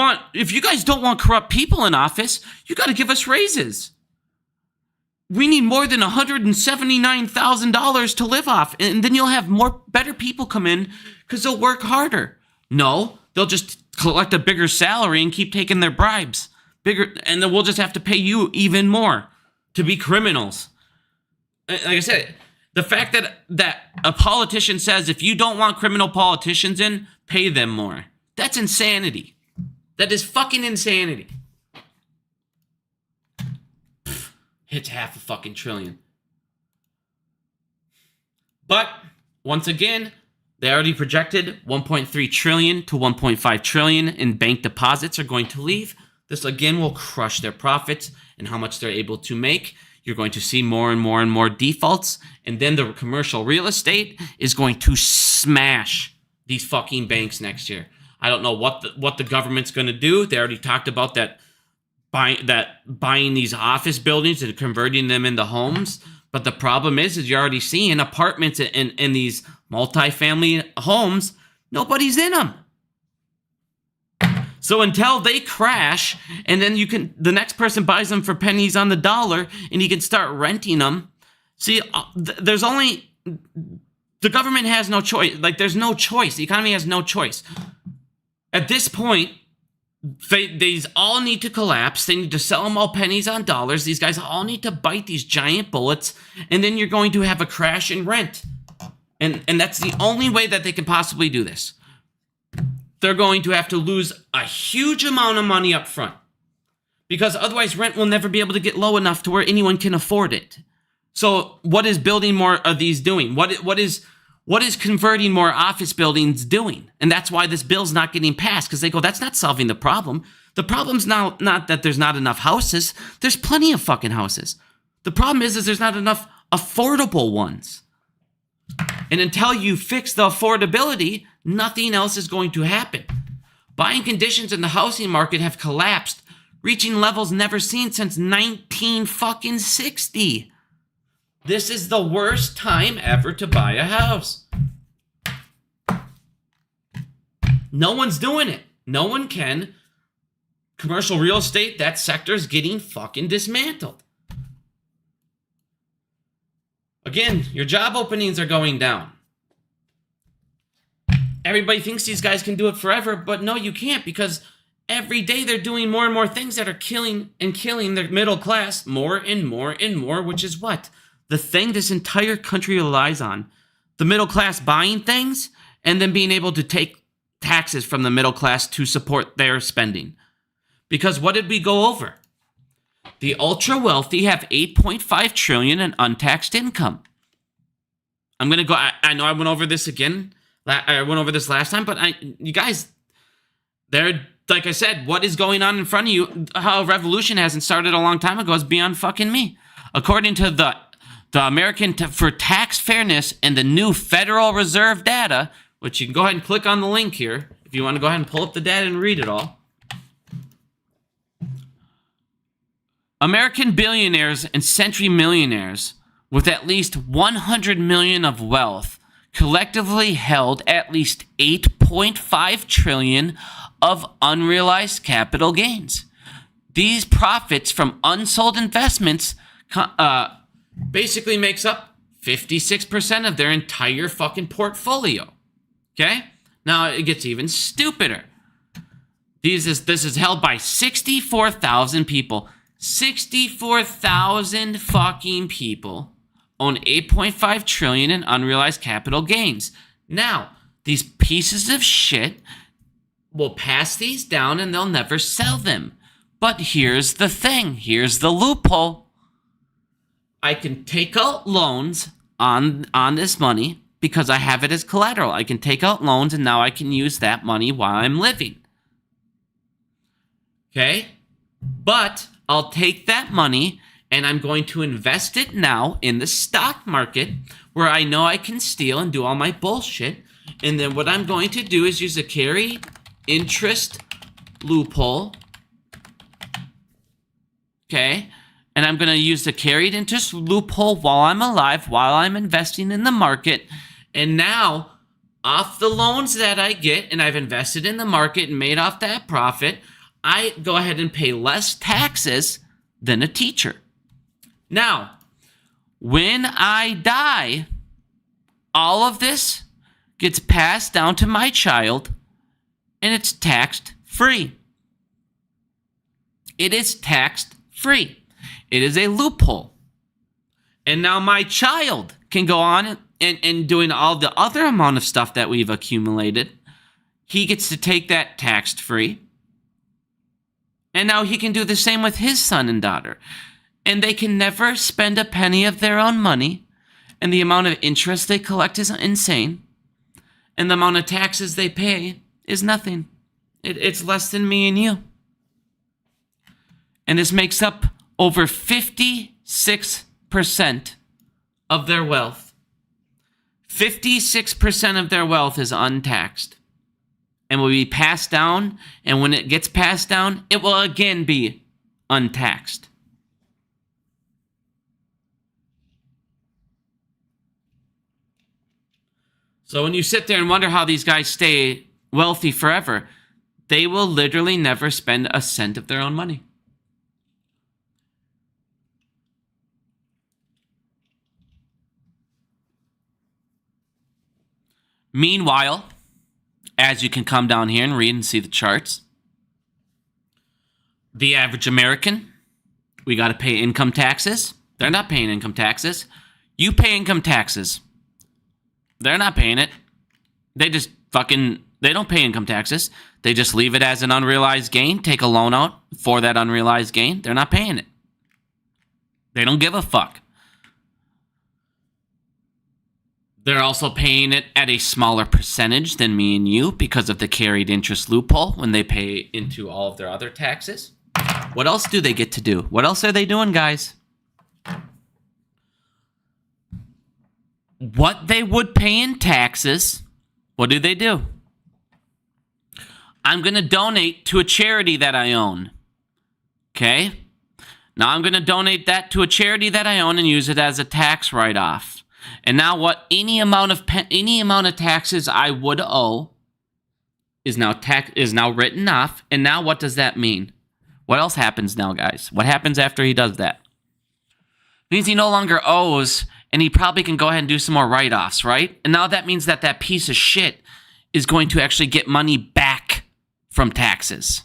don't want corrupt people in office, you got to give us raises. We need more than $179,000 to live off, and then you'll have better people come in because they'll work harder. No, they'll just collect a bigger salary and keep taking their bribes. And then we'll just have to pay you even more to be criminals. Like I said, the fact that a politician says, if you don't want criminal politicians in, pay them more. That's insanity. That is fucking insanity. Hits half a fucking trillion. But, once again, they already projected 1.3 trillion to 1.5 trillion in bank deposits are going to leave. This again will crush their profits and how much they're able to make. You're going to see more and more and more defaults. And then the commercial real estate is going to smash these fucking banks next year. I don't know what the government's going to do. They already talked about that buying these office buildings and converting them into homes. But the problem is you're already seeing apartments in these multifamily homes. Nobody's in them. So until they crash, and then the next person buys them for pennies on the dollar, and you can start renting them. See, the government has no choice. Like, there's no choice. The economy has no choice. At this point, these all need to collapse. They need to sell them all pennies on dollars. These guys all need to bite these giant bullets, and then you're going to have a crash in rent. And that's the only way that they can possibly do this. They're going to have to lose a huge amount of money up front, because otherwise rent will never be able to get low enough to where anyone can afford it. So what is building more of these doing? What is converting more office buildings doing? And that's why this bill's not getting passed, because they go, that's not solving the problem. The problem's not that there's not enough houses. There's plenty of fucking houses. The problem is there's not enough affordable ones. And until you fix the affordability, nothing else is going to happen. Buying conditions in the housing market have collapsed, reaching levels never seen since 1960. This is the worst time ever to buy a house. No one's doing it. No one can. Commercial real estate, that sector's getting fucking dismantled. Again, your job openings are going down. Everybody thinks these guys can do it forever, but no, you can't, because every day they're doing more and more things that are killing the middle class more and more and more, which is what? The thing this entire country relies on. The middle class buying things and then being able to take taxes from the middle class to support their spending. Because what did we go over? The ultra wealthy have $8.5 trillion in untaxed income. I'm going to go, I know I went over this again. I went over this last time, but you guys, they're, like I said, what is going on in front of you, how a revolution hasn't started a long time ago is beyond fucking me. According to the American for Tax Fairness and the new Federal Reserve data, which you can go ahead and click on the link here if you want to go ahead and pull up the data and read it all. American billionaires and century millionaires with at least 100 million of wealth collectively held at least 8.5 trillion of unrealized capital gains. These profits from unsold investments basically makes up 56% of their entire fucking portfolio. Okay? Now it gets even stupider. This is held by 64,000 people. 64,000 fucking people own 8.5 trillion in unrealized capital gains. Now, these pieces of shit will pass these down and they'll never sell them. But here's the thing. Here's the loophole. I can take out loans on this money because I have it as collateral. I can take out loans and now I can use that money while I'm living. Okay? But I'll take that money and I'm going to invest it now in the stock market where I know I can steal and do all my bullshit. And then what I'm going to do is use a carried interest loophole. Okay? And I'm going to use the carried interest loophole while I'm alive, while I'm investing in the market. And now, off the loans that I get, and I've invested in the market and made off that profit, I go ahead and pay less taxes than a teacher. Now, when I die, all of this gets passed down to my child, and it's taxed free. It is taxed free. It is a loophole. And now my child can go on and doing all the other amount of stuff that we've accumulated. He gets to take that taxed free. And now he can do the same with his son and daughter. And they can never spend a penny of their own money. And the amount of interest they collect is insane. And the amount of taxes they pay is nothing. It's less than me and you. And this makes up over 56% of their wealth. 56% of their wealth is untaxed. And will be passed down, and when it gets passed down, it will again be untaxed. So when you sit there and wonder how these guys stay wealthy forever, they will literally never spend a cent of their own money. Meanwhile, as you can come down here and read and see the charts, the average American, we got to pay income taxes. They're not paying income taxes. You pay income taxes. They're not paying it. They don't pay income taxes. They just leave it as an unrealized gain, take a loan out for that unrealized gain. They're not paying it. They don't give a fuck. They're also paying it at a smaller percentage than me and you because of the carried interest loophole when they pay into all of their other taxes. What else do they get to do? What else are they doing, guys? What they would pay in taxes, what do? I'm going to donate to a charity that I own. Okay? Now I'm going to donate that to a charity that I own and use it as a tax write-off. And now what any amount of taxes I would owe is now written off. And now what does that mean? What else happens now, guys? What happens after he does that? It means he no longer owes, and he probably can go ahead and do some more write-offs, right? And now that means that piece of shit is going to actually get money back from taxes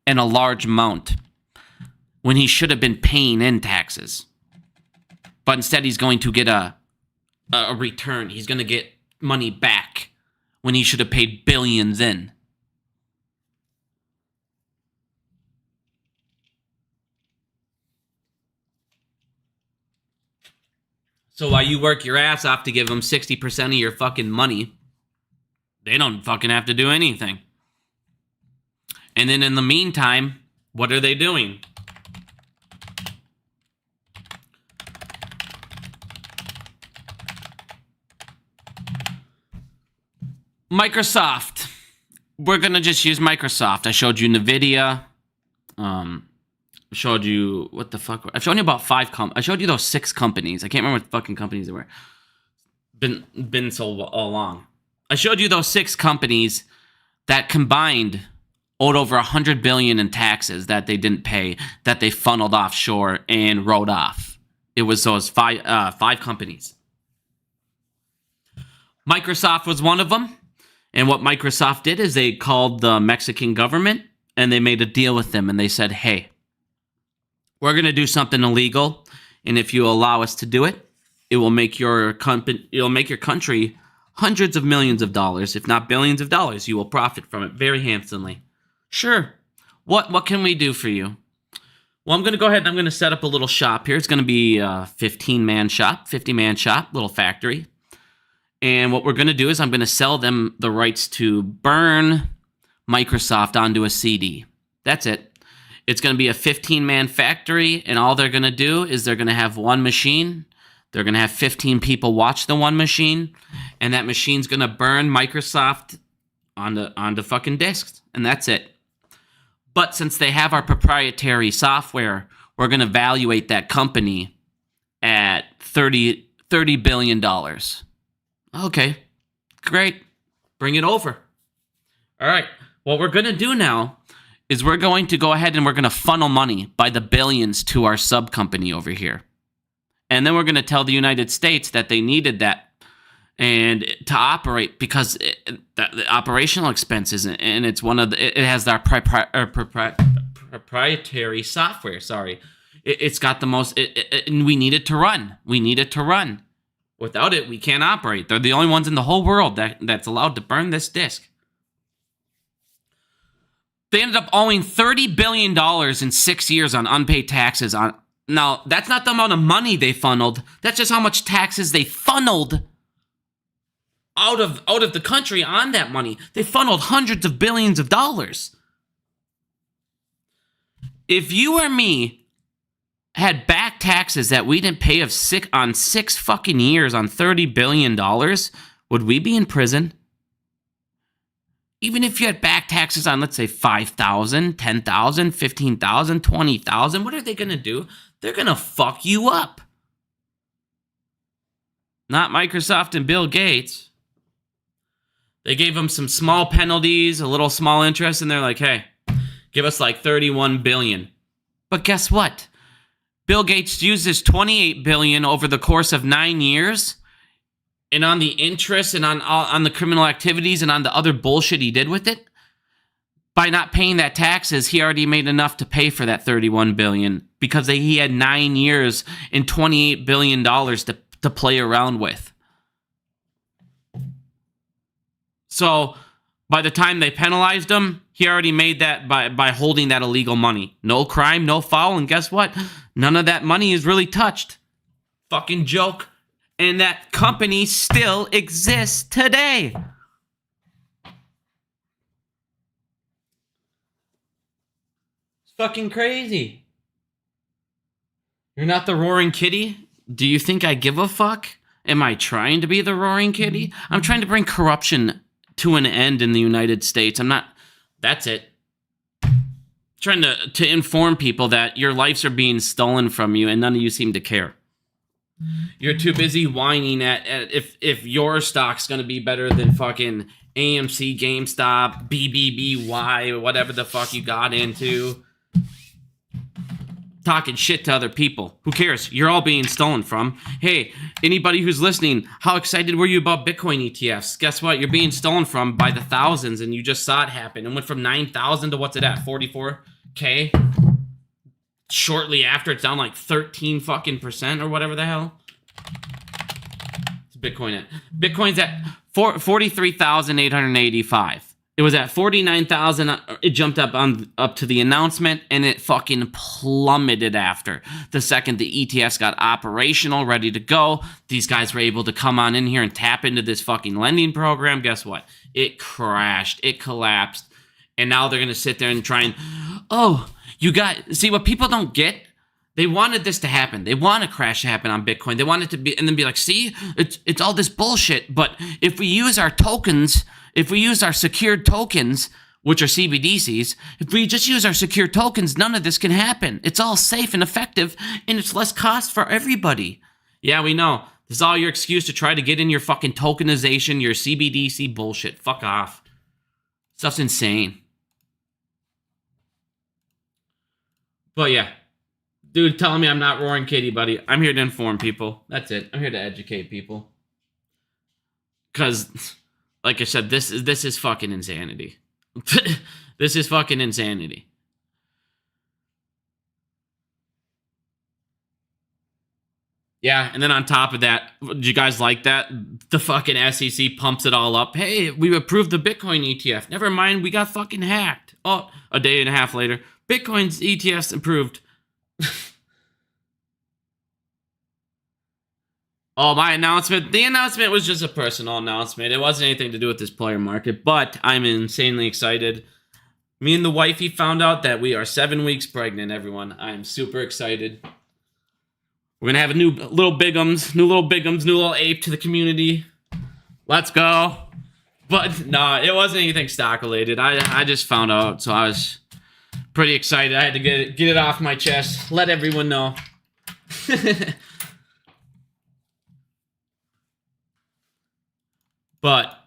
in a large amount when he should have been paying in taxes. But instead, he's going to get a return. He's going to get money back when he should have paid billions in. So while you work your ass off to give them 60% of your fucking money, they don't fucking have to do anything. And then in the meantime, what are they doing? Microsoft. We're going to just use Microsoft. I showed you NVIDIA. Showed you what the fuck. I've shown you about I showed you those 6 companies. I can't remember what fucking companies they were. Been so long. I showed you those 6 companies that combined owed over $100 billion in taxes that they didn't pay, that they funneled offshore and wrote off. It was those 5 companies. Microsoft was one of them. And what Microsoft did is they called the Mexican government and they made a deal with them. And they said, hey, we're going to do something illegal. And if you allow us to do it, it will make your country hundreds of millions of dollars, if not billions of dollars. You will profit from it very handsomely. Sure. What can we do for you? Well, I'm going to go ahead and I'm going to set up a little shop here. It's going to be a 15-man shop, 50-man shop, little factory. And what we're going to do is I'm going to sell them the rights to burn Microsoft onto a CD. That's it. It's going to be a 15-man factory, and all they're going to do is they're going to have one machine. They're going to have 15 people watch the one machine, and that machine's going to burn Microsoft onto fucking disks, and that's it. But since they have our proprietary software, we're going to evaluate that company at $30 billion. Okay, great. Bring it over. All right, what we're going to do now is we're going to go ahead and we're going to funnel money by the billions to our sub-company over here. And then we're going to tell the United States that they needed that and to operate because the operational expenses, and it's one of it has our proprietary software. Sorry, it's got the most, and we need it to run. We need it to run. Without it, we can't operate. They're the only ones in the whole world that's allowed to burn this disk. They ended up owing $30 billion in 6 years on unpaid taxes. Now, that's not the amount of money they funneled. That's just how much taxes they funneled out of the country on that money. They funneled hundreds of billions of dollars. If you or me had back taxes that we didn't pay on 6 fucking years on $30 billion, would we be in prison? Even if you had back taxes on, let's say, $5,000, $10,000, $15,000, $20,000, what are they going to do? They're going to fuck you up. Not Microsoft and Bill Gates. They gave them some small penalties, a little small interest, and they're like, hey, give us like $31 billion. But guess what? Bill Gates uses $28 billion over the course of 9 years, and on the interest and on the criminal activities and on the other bullshit he did with it, by not paying that taxes, he already made enough to pay for that $31 billion because he had 9 years and $28 billion to play around with. So by the time they penalized him, he already made that by holding that illegal money. No crime, no foul, and guess what? None of that money is really touched. Fucking joke. And that company still exists today. It's fucking crazy. You're not the roaring kitty? Do you think I give a fuck? Am I trying to be the roaring kitty? I'm trying to bring corruption to an end in the United States. I'm not... That's it. Trying to inform people that your lives are being stolen from you and none of you seem to care. You're too busy whining at if your stock's gonna be better than fucking AMC, GameStop, BBBY, whatever the fuck you got into. Talking shit to other people. Who cares? You're all being stolen from. Hey, anybody who's listening, how excited were you about Bitcoin ETFs? Guess what? You're being stolen from by the thousands, and you just saw it happen. It went from 9,000 to what's it at? 44K? Shortly after, it's down like 13 fucking % or whatever the hell. It's Bitcoin at. Bitcoin's at 43,885. It was at 49,000. It jumped up to the announcement, and it fucking plummeted after. The second the ETFs got operational, ready to go, these guys were able to come on in here and tap into this fucking lending program. Guess what? It crashed. It collapsed. And now they're going to sit there and try and, see what people don't get? They wanted this to happen. They want a crash to happen on Bitcoin. They want it to be, and then be like, see, it's all this bullshit. But if we use our tokens, if we use our secured tokens, which are CBDCs, if we just use our secured tokens, none of this can happen. It's all safe and effective, and it's less cost for everybody. Yeah, we know. This is all your excuse to try to get in your fucking tokenization, your CBDC bullshit. Fuck off. Stuff's insane. But yeah. Dude telling me I'm not roaring kitty, buddy. I'm here to inform people. That's it. I'm here to educate people. Because, like I said, this is fucking insanity. This is fucking insanity. Yeah, and then on top of that, did you guys like that? The fucking SEC pumps it all up. Hey, we approved the Bitcoin ETF. Never mind, we got fucking hacked. Oh, a day and a half later, Bitcoin's ETF's approved. Oh, my announcement. The announcement was just a personal announcement. It wasn't anything to do with this player market, but I'm insanely excited. Me and the wifey found out that we are 7 weeks pregnant, everyone. I'm super excited. We're going to have a new little ape to the community. Let's go. But no, it wasn't anything stock related. I just found out, so I was pretty excited. I had to get it off my chest. Let everyone know. But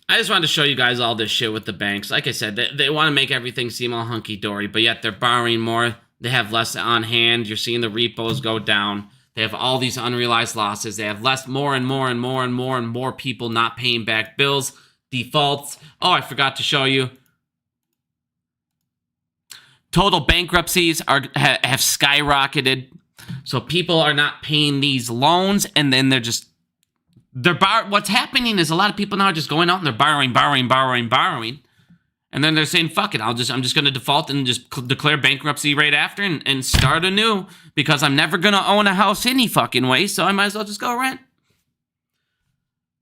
I just wanted to show you guys all this shit with the banks. Like I said, they want to make everything seem all hunky-dory, but yet they're borrowing more. They have less on hand. You're seeing the repos go down. They have all these unrealized losses. They have more and more people not paying back bills, defaults. Oh, I forgot to show you. Total bankruptcies have skyrocketed. So people are not paying these loans, and then what's happening is a lot of people now are just going out and they're borrowing. And then they're saying, fuck it, I'm just going to default and just declare bankruptcy right after and start anew because I'm never going to own a house any fucking way, so I might as well just go rent.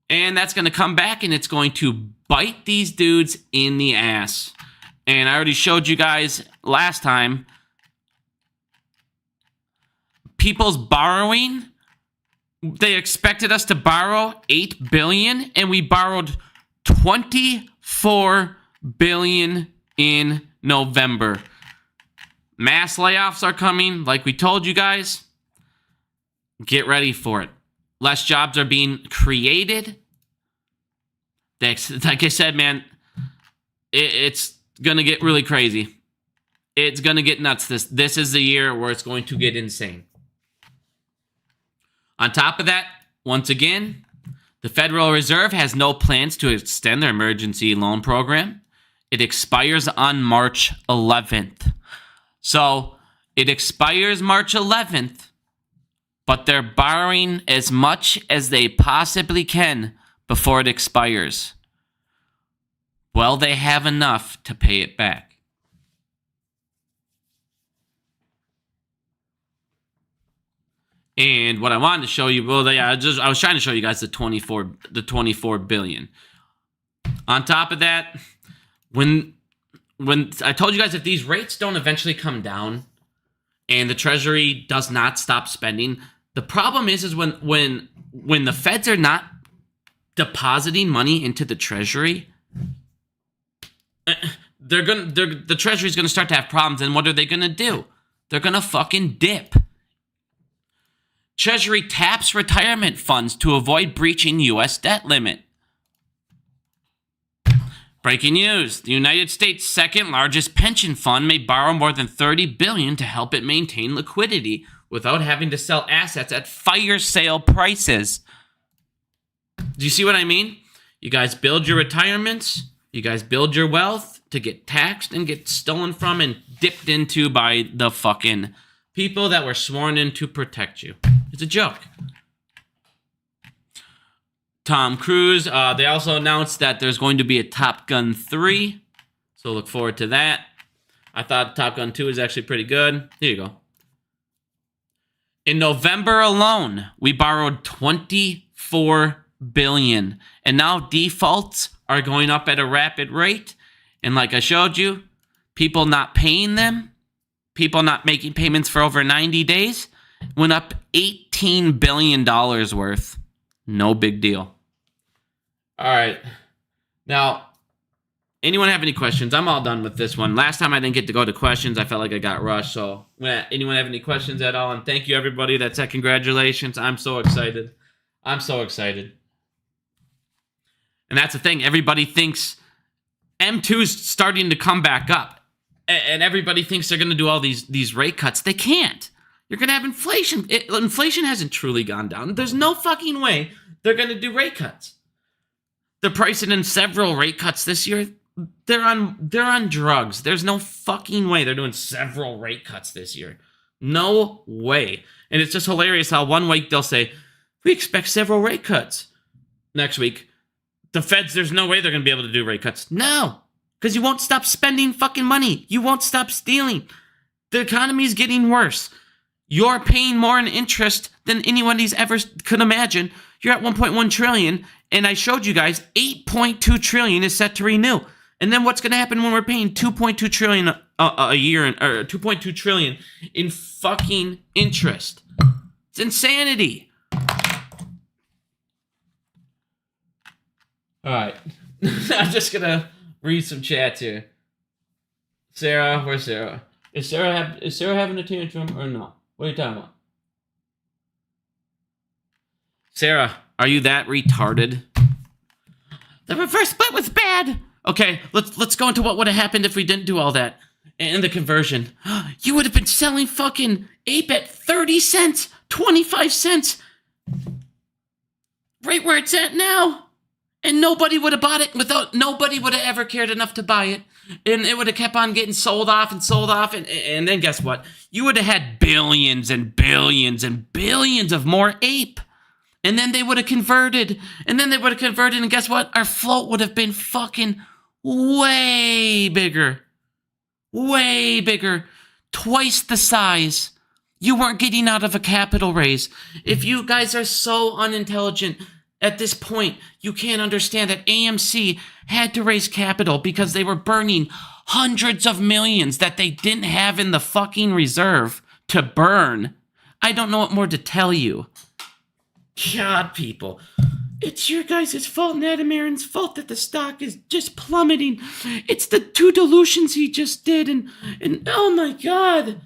And that's going to come back and it's going to bite these dudes in the ass. And I already showed you guys last time, people's borrowing, they expected us to borrow $8 billion, and we borrowed $24 billion in November. Mass layoffs are coming, like we told you guys. Get ready for it. Less jobs are being created. Like I said, man, it's gonna get really crazy. It's gonna get nuts. This is the year where it's going to get insane. On top of that, once again, the Federal Reserve has no plans to extend their emergency loan program. It expires on March 11th. So it expires March 11th, but they're borrowing as much as they possibly can before it expires. Well, they have enough to pay it back. And what I wanted to show you, I was trying to show you guys the 24 billion. On top of that, when I told you guys, if these rates don't eventually come down and the Treasury does not stop spending, the problem is when the feds are not depositing money into the Treasury, the Treasury's gonna start to have problems. And what are they gonna do? They're gonna fucking dip. Treasury taps retirement funds to avoid breaching U.S. debt limit. Breaking news. The United States' second largest pension fund may borrow more than $30 billion to help it maintain liquidity without having to sell assets at fire sale prices. Do you see what I mean? You guys build your retirements. You guys build your wealth to get taxed and get stolen from and dipped into by the fucking people that were sworn in to protect you. It's a joke. Tom Cruise, they also announced that there's going to be a Top Gun 3, so look forward to that. I thought Top Gun 2 is actually pretty good. Here you go. In November alone, we borrowed $24 billion, and now defaults are going up at a rapid rate. And like I showed you, people not paying them, people not making payments for over 90 days, went up $18 billion worth. No big deal. All right. Now, anyone have any questions? I'm all done with this one. Last time I didn't get to go to questions. I felt like I got rushed. So, anyone have any questions at all? And thank you, everybody that said congratulations. I'm so excited. I'm so excited. And that's the thing. Everybody thinks M2's starting to come back up. And everybody thinks they're going to do all these rate cuts. They can't. You're going to have inflation. Inflation hasn't truly gone down. There's no fucking way they're going to do rate cuts. They're pricing in several rate cuts this year. They're on drugs. There's no fucking way they're doing several rate cuts this year. No way. And it's just hilarious how one week they'll say, we expect several rate cuts. Next week, the feds, there's no way they're going to be able to do rate cuts. No, because you won't stop spending fucking money. You won't stop stealing. The economy is getting worse. You're paying more in interest than anybody's ever could imagine. You're at 1.1 trillion, and I showed you guys 8.2 trillion is set to renew. And then what's going to happen when we're paying 2.2 trillion a year, or 2.2 trillion in fucking interest? It's insanity. All right, I'm just gonna read some chats here. Sarah, where's Sarah? Is Sarah having a tantrum or no? What are you talking about? Sarah, are you that retarded? The reverse split was bad. Okay, let's go into what would have happened if we didn't do all that. And the conversion. You would have been selling fucking ape at 30 cents, 25 cents. Right where it's at now. And nobody would have bought it nobody would have ever cared enough to buy it. And it would have kept on getting sold off. And then guess what? You would have had billions and billions and billions of more ape. And then they would have converted. And guess what? Our float would have been fucking way bigger. Way bigger. Twice the size. You weren't getting out of a capital raise. If you guys are so unintelligent at this point, you can't understand that AMC had to raise capital because they were burning hundreds of millions that they didn't have in the fucking reserve to burn. I don't know what more to tell you. God, people. It's your guys' fault and Adam Aaron's fault that the stock is just plummeting. It's the 2 dilutions he just did and oh my God.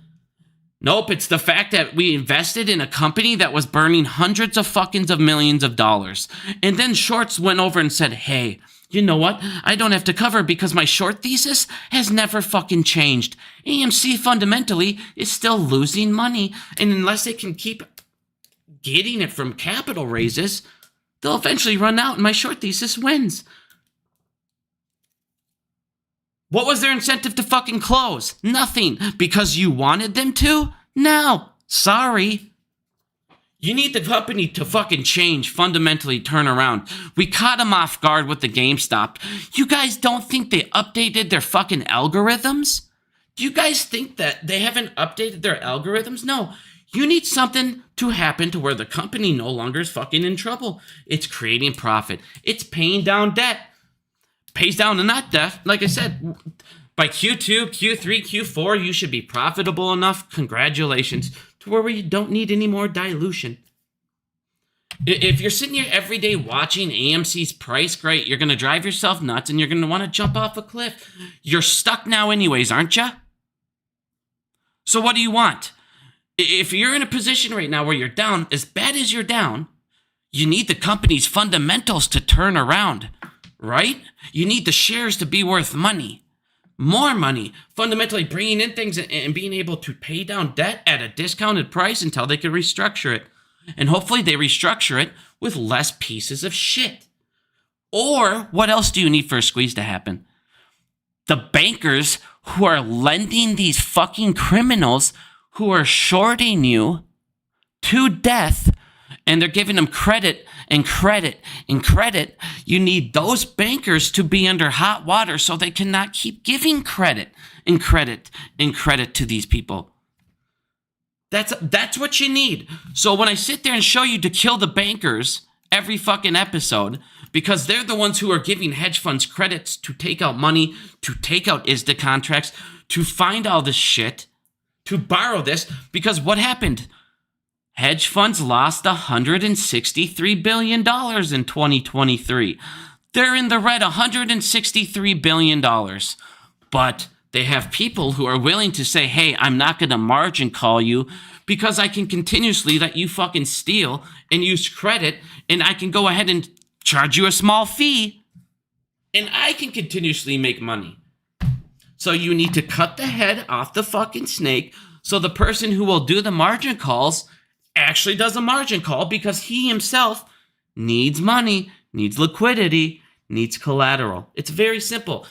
Nope, it's the fact that we invested in a company that was burning hundreds of fucking millions of dollars. And then shorts went over and said, hey, you know what? I don't have to cover because my short thesis has never fucking changed. AMC fundamentally is still losing money. And unless they can keep getting it from capital raises, they'll eventually run out and my short thesis wins. What was their incentive to fucking close? Nothing. Because you wanted them to? No. Sorry. You need the company to fucking change, fundamentally turn around. We caught them off guard with the GameStop. You guys don't think they updated their fucking algorithms? Do you guys think that they haven't updated their algorithms? No. You need something to happen to where the company no longer is fucking in trouble. It's creating profit. It's paying down debt. Pays down to not debt. Like I said, by Q2, Q3, Q4, you should be profitable enough. Congratulations. To where you don't need any more dilution. If you're sitting here every day watching AMC's price, great. You're going to drive yourself nuts and you're going to want to jump off a cliff. You're stuck now anyways, aren't you? So what do you want? If you're in a position right now where you're down, as bad as you're down, you need the company's fundamentals to turn around, right? You need the shares to be worth money. More money. Fundamentally bringing in things and being able to pay down debt at a discounted price until they can restructure it. And hopefully they restructure it with less pieces of shit. Or what else do you need for a squeeze to happen? The bankers who are lending these fucking criminals who are shorting you to death, and they're giving them credit and credit and credit. You need those bankers to be under hot water so they cannot keep giving credit and credit and credit to these people. That's what you need. So when I sit there and show you to kill the bankers every fucking episode, because they're the ones who are giving hedge funds credits to take out money, to take out ISDA contracts, to find all this shit, to borrow this, because what happened? Hedge funds lost $163 billion in 2023. They're in the red, $163 billion. But they have people who are willing to say, hey, I'm not going to margin call you because I can continuously let you fucking steal and use credit, and I can go ahead and charge you a small fee, and I can continuously make money. So you need to cut the head off the fucking snake so the person who will do the margin calls actually does a margin call, because he himself needs money, needs liquidity, needs collateral. It's very simple.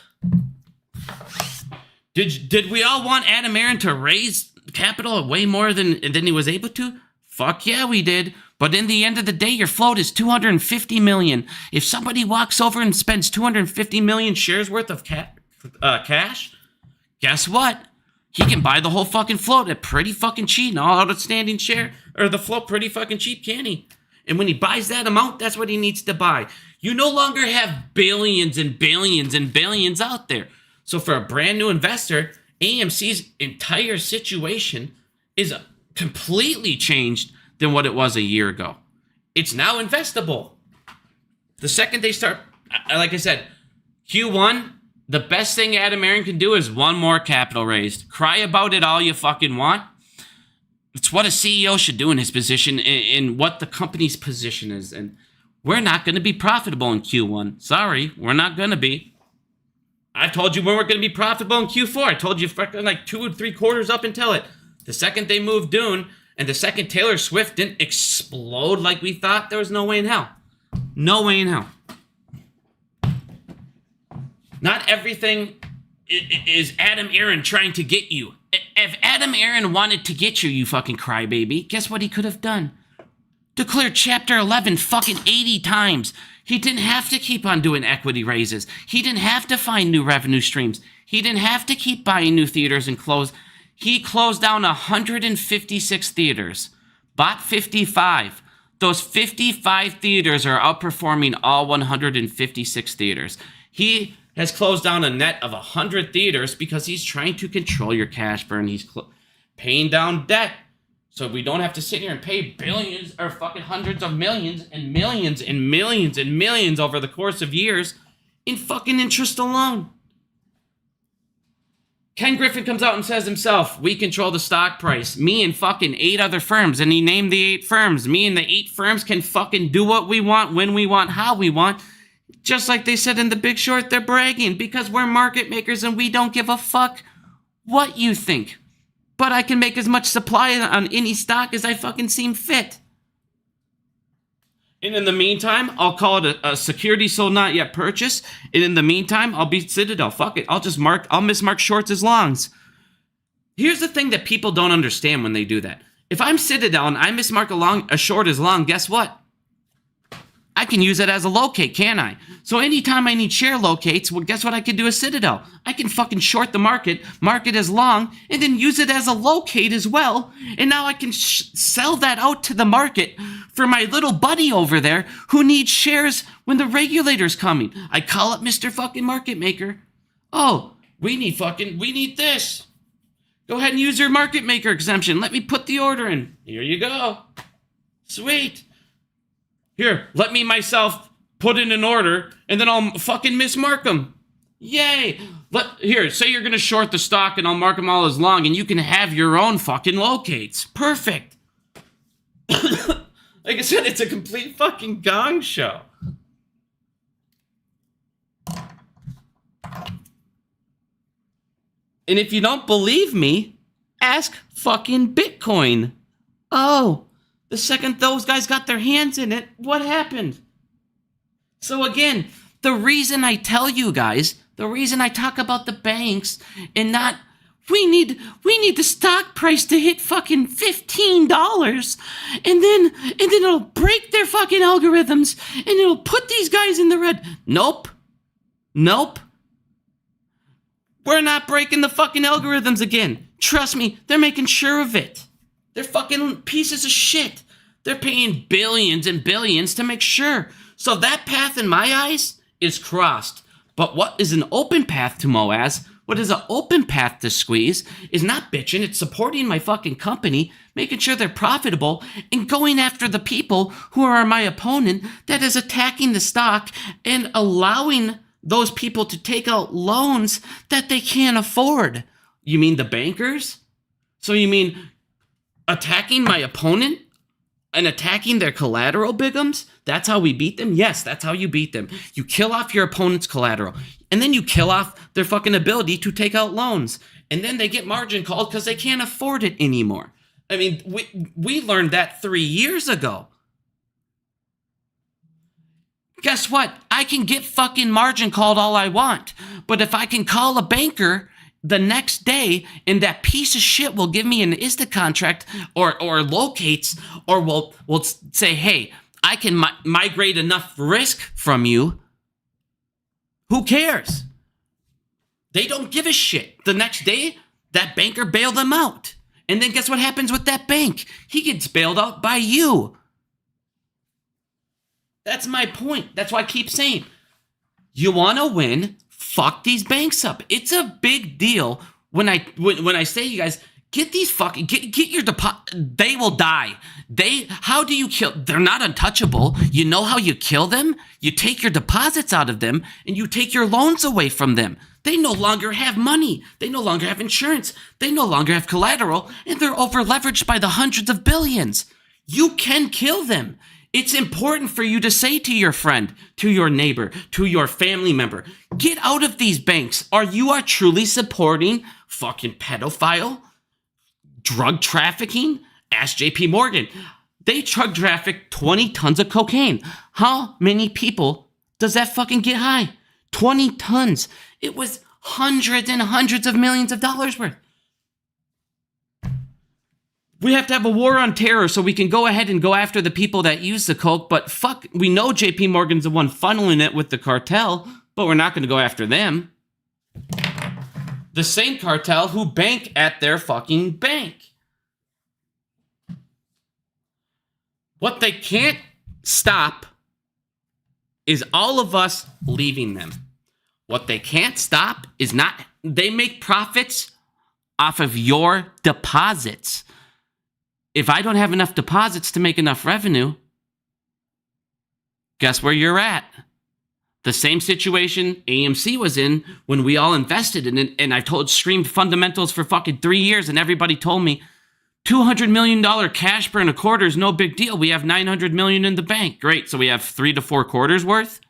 Did we all want Adam Aaron to raise capital way more than he was able to? Fuck yeah, we did. But in the end of the day, your float is $250 million. If somebody walks over and spends 250 million shares worth of cash, guess what? He can buy the whole fucking float at pretty fucking cheap. An all outstanding share, or the float pretty fucking cheap, can he? And when he buys that amount, that's what he needs to buy. You no longer have billions and billions and billions out there. So for a brand new investor, AMC's entire situation is completely changed than what it was a year ago. It's now investable. The second they start, like I said, Q1, the best thing Adam Aaron can do is one more capital raised. Cry about it all you fucking want. It's what a CEO should do in his position, in what the company's position is. And we're not going to be profitable in Q1. Sorry, we're not going to be. I told you we weren't going to be profitable in Q4. I told you fucking like 2 or 3 quarters up until it. The second they moved Dune, and the second Taylor Swift didn't explode like we thought, there was no way in hell. No way in hell. Not everything is Adam Aaron trying to get you. If Adam Aaron wanted to get you, you fucking crybaby, guess what he could have done? Declare Chapter 11 fucking 80 times. He didn't have to keep on doing equity raises. He didn't have to find new revenue streams. He didn't have to keep buying new theaters and close. He closed down 156 theaters, bought 55. Those 55 theaters are outperforming all 156 theaters. He has closed down a net of 100 theaters because he's trying to control your cash burn. He's paying down debt so we don't have to sit here and pay billions or fucking hundreds of millions and millions and millions and millions over the course of years in fucking interest alone. Ken Griffin comes out and says himself, we control the stock price. Me and fucking 8 other firms. And he named the 8 firms. Me and the 8 firms can fucking do what we want, when we want, how we want. Just like they said in The Big Short, they're bragging because we're market makers and we don't give a fuck what you think. But I can make as much supply on any stock as I fucking seem fit. And in the meantime, I'll call it a security sold not yet purchased. And in the meantime, I'll be Citadel. Fuck it. I'll mismark shorts as longs. Here's the thing that people don't understand when they do that. If I'm Citadel and I mismark a short as long, guess what? I can use it as a locate, can't I? So anytime I need share locates, well, guess what I can do with Citadel? I can fucking short the market as long, and then use it as a locate as well. And now I can sell that out to the market for my little buddy over there who needs shares when the regulator's coming. I call up Mr. fucking Market Maker. Oh, we need this. Go ahead and use your Market Maker exemption. Let me put the order in. Here you go. Sweet. Here, let me myself put in an order, and then I'll fucking mismark them. Yay! Here, say you're gonna short the stock, and I'll mark them all as long, and you can have your own fucking locates. Perfect. Like I said, it's a complete fucking gong show. And if you don't believe me, ask fucking Bitcoin. Oh. The second those guys got their hands in it, what happened? So again, the reason I tell you guys, the reason I talk about the banks and not, we need the stock price to hit fucking $15 and then it'll break their fucking algorithms and it'll put these guys in the red. Nope. We're not breaking the fucking algorithms again. Trust me, they're making sure of it. They're fucking pieces of shit. They're paying billions and billions to make sure. So that path in my eyes is crossed. But what is an open path to Moaz, what is an open path to Squeeze, is not bitching. It's supporting my fucking company, making sure they're profitable, and going after the people who are my opponent that is attacking the stock and allowing those people to take out loans that they can't afford. You mean the bankers? So you mean attacking my opponent and attacking their collateral, Bigums? That's how we beat them? Yes, that's how you beat them. You kill off your opponent's collateral, and then you kill off their fucking ability to take out loans. And then they get margin called because they can't afford it anymore. I mean, we learned that 3 years ago. Guess what? I can get fucking margin called all I want. But if I can call a banker the next day and that piece of shit will give me an ISTA contract or locates or will say, hey, I can migrate enough risk from you. Who cares? They don't give a shit. The next day, that banker bailed them out. And then guess what happens with that bank? He gets bailed out by you. That's my point. That's why I keep saying, you want to win, fuck these banks up. It's a big deal when I say, you guys, get these fucking, get your deposit. They will die. How do you kill? They're not untouchable. You know how you kill them? You take your deposits out of them and you take your loans away from them. They no longer have money. They no longer have insurance. They no longer have collateral, and they're over leveraged by the hundreds of billions. You can kill them. It's important for you to say to your friend, to your neighbor, to your family member, get out of these banks, or you are truly supporting fucking pedophile, drug trafficking. Ask JP Morgan. They drug traffic 20 tons of cocaine. How many people does that fucking get high? 20 tons. It was hundreds and hundreds of millions of dollars worth. We have to have a war on terror so we can go ahead and go after the people that use the coke, but fuck, we know JP Morgan's the one funneling it with the cartel, but we're not going to go after them. The same cartel who bank at their fucking bank. What they can't stop is all of us leaving them. What they can't stop is they make profits off of your deposits. If I don't have enough deposits to make enough revenue, guess where you're at? The same situation AMC was in when we all invested in it, and I streamed fundamentals for fucking 3 years, and everybody told me $200 million cash burn a quarter is no big deal. We have $900 million in the bank. Great, so we have 3 to 4 quarters worth?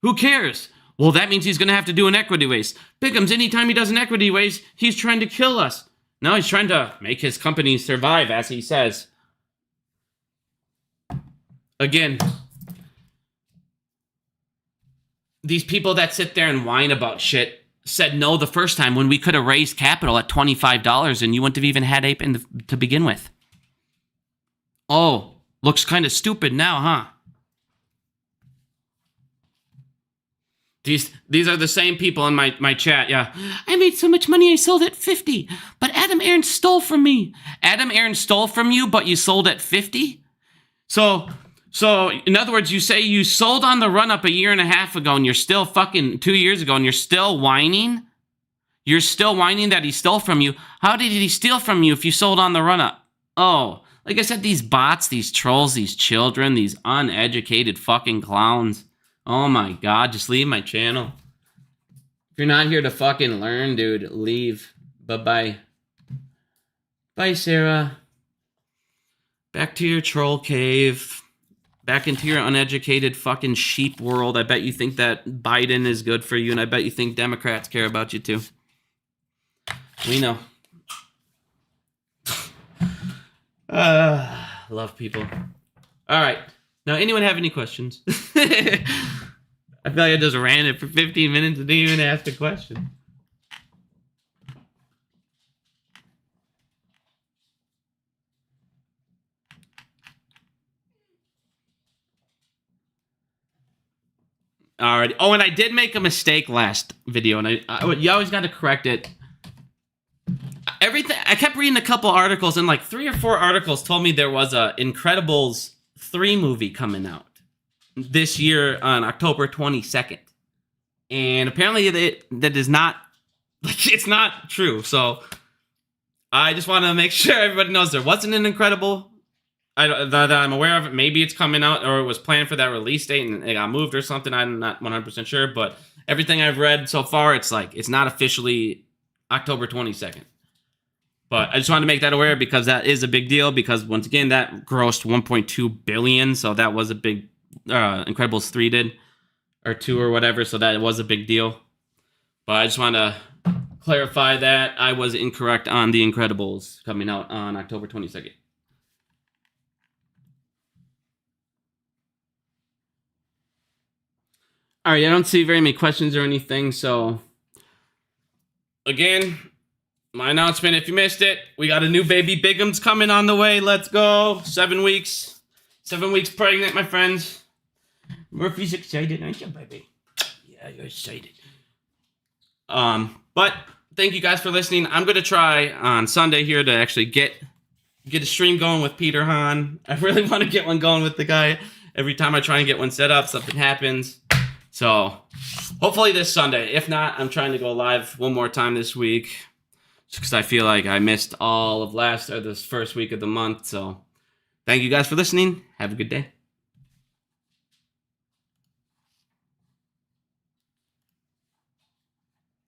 Who cares? Well, that means he's going to have to do an equity raise. Pick'ems, anytime he does an equity raise, he's trying to kill us. No, he's trying to make his company survive, as he says. Again, these people that sit there and whine about shit said no the first time when we could have raised capital at $25 and you wouldn't have even had Ape to begin with. Oh, Looks kind of stupid now, huh? These are the same people in my chat, yeah. I made so much money I sold at 50, but Adam Aaron stole from me. Adam Aaron stole from you, but you sold at 50? So in other words, you say you sold on the run up a year and a half ago, and you're still fucking 2 years ago, and you're still whining? You're still whining that he stole from you. How did he steal from you if you sold on the run up? Oh, like I said, these bots, these trolls, these children, these uneducated fucking clowns. Oh my God, just leave my channel. If you're not here to fucking learn, dude, leave. Bye-bye. Bye, Sarah. Back to your troll cave. Back into your uneducated fucking sheep world. I bet you think that Biden is good for you, and I bet you think Democrats care about you too. We know. Love people. All right. Now, anyone have any questions? I feel like I just ran it for 15 minutes and didn't even ask a question. Alrighty. Oh, and I did make a mistake last video, and you always got to correct it. Everything. I kept reading a couple articles, and like 3 or 4 articles told me there was a Incredibles 3 movie coming out this year on October 22nd, and apparently that is not, like, it's not true. So I just want to make sure everybody knows there wasn't an Incredible. That I'm aware of it. Maybe it's coming out, or it was planned for that release date and it got moved or something. I'm not 100% sure, but everything I've read so far, it's like it's not officially October 22nd. But I just wanted to make that aware because that is a big deal. Because once again, that grossed 1.2 billion, so that was a big. Incredibles 3 did, or 2 or whatever, so that was a big deal. But I just want to clarify that I was incorrect on the Incredibles coming out on October 22nd. All right, I don't see very many questions or anything, so again, my announcement, if you missed it, we got a new baby Bigum's coming on the way. Let's go. 7 weeks. 7 weeks pregnant, my friends. Murphy's excited, aren't you, baby? Yeah, you're excited. But thank you guys for listening. I'm going to try on Sunday here to actually get a stream going with Peter Hahn. I really want to get one going with the guy. Every time I try and get one set up, something happens. So hopefully this Sunday. If not, I'm trying to go live one more time this week, just because I feel like I missed all of this first week of the month. So thank you guys for listening. Have a good day.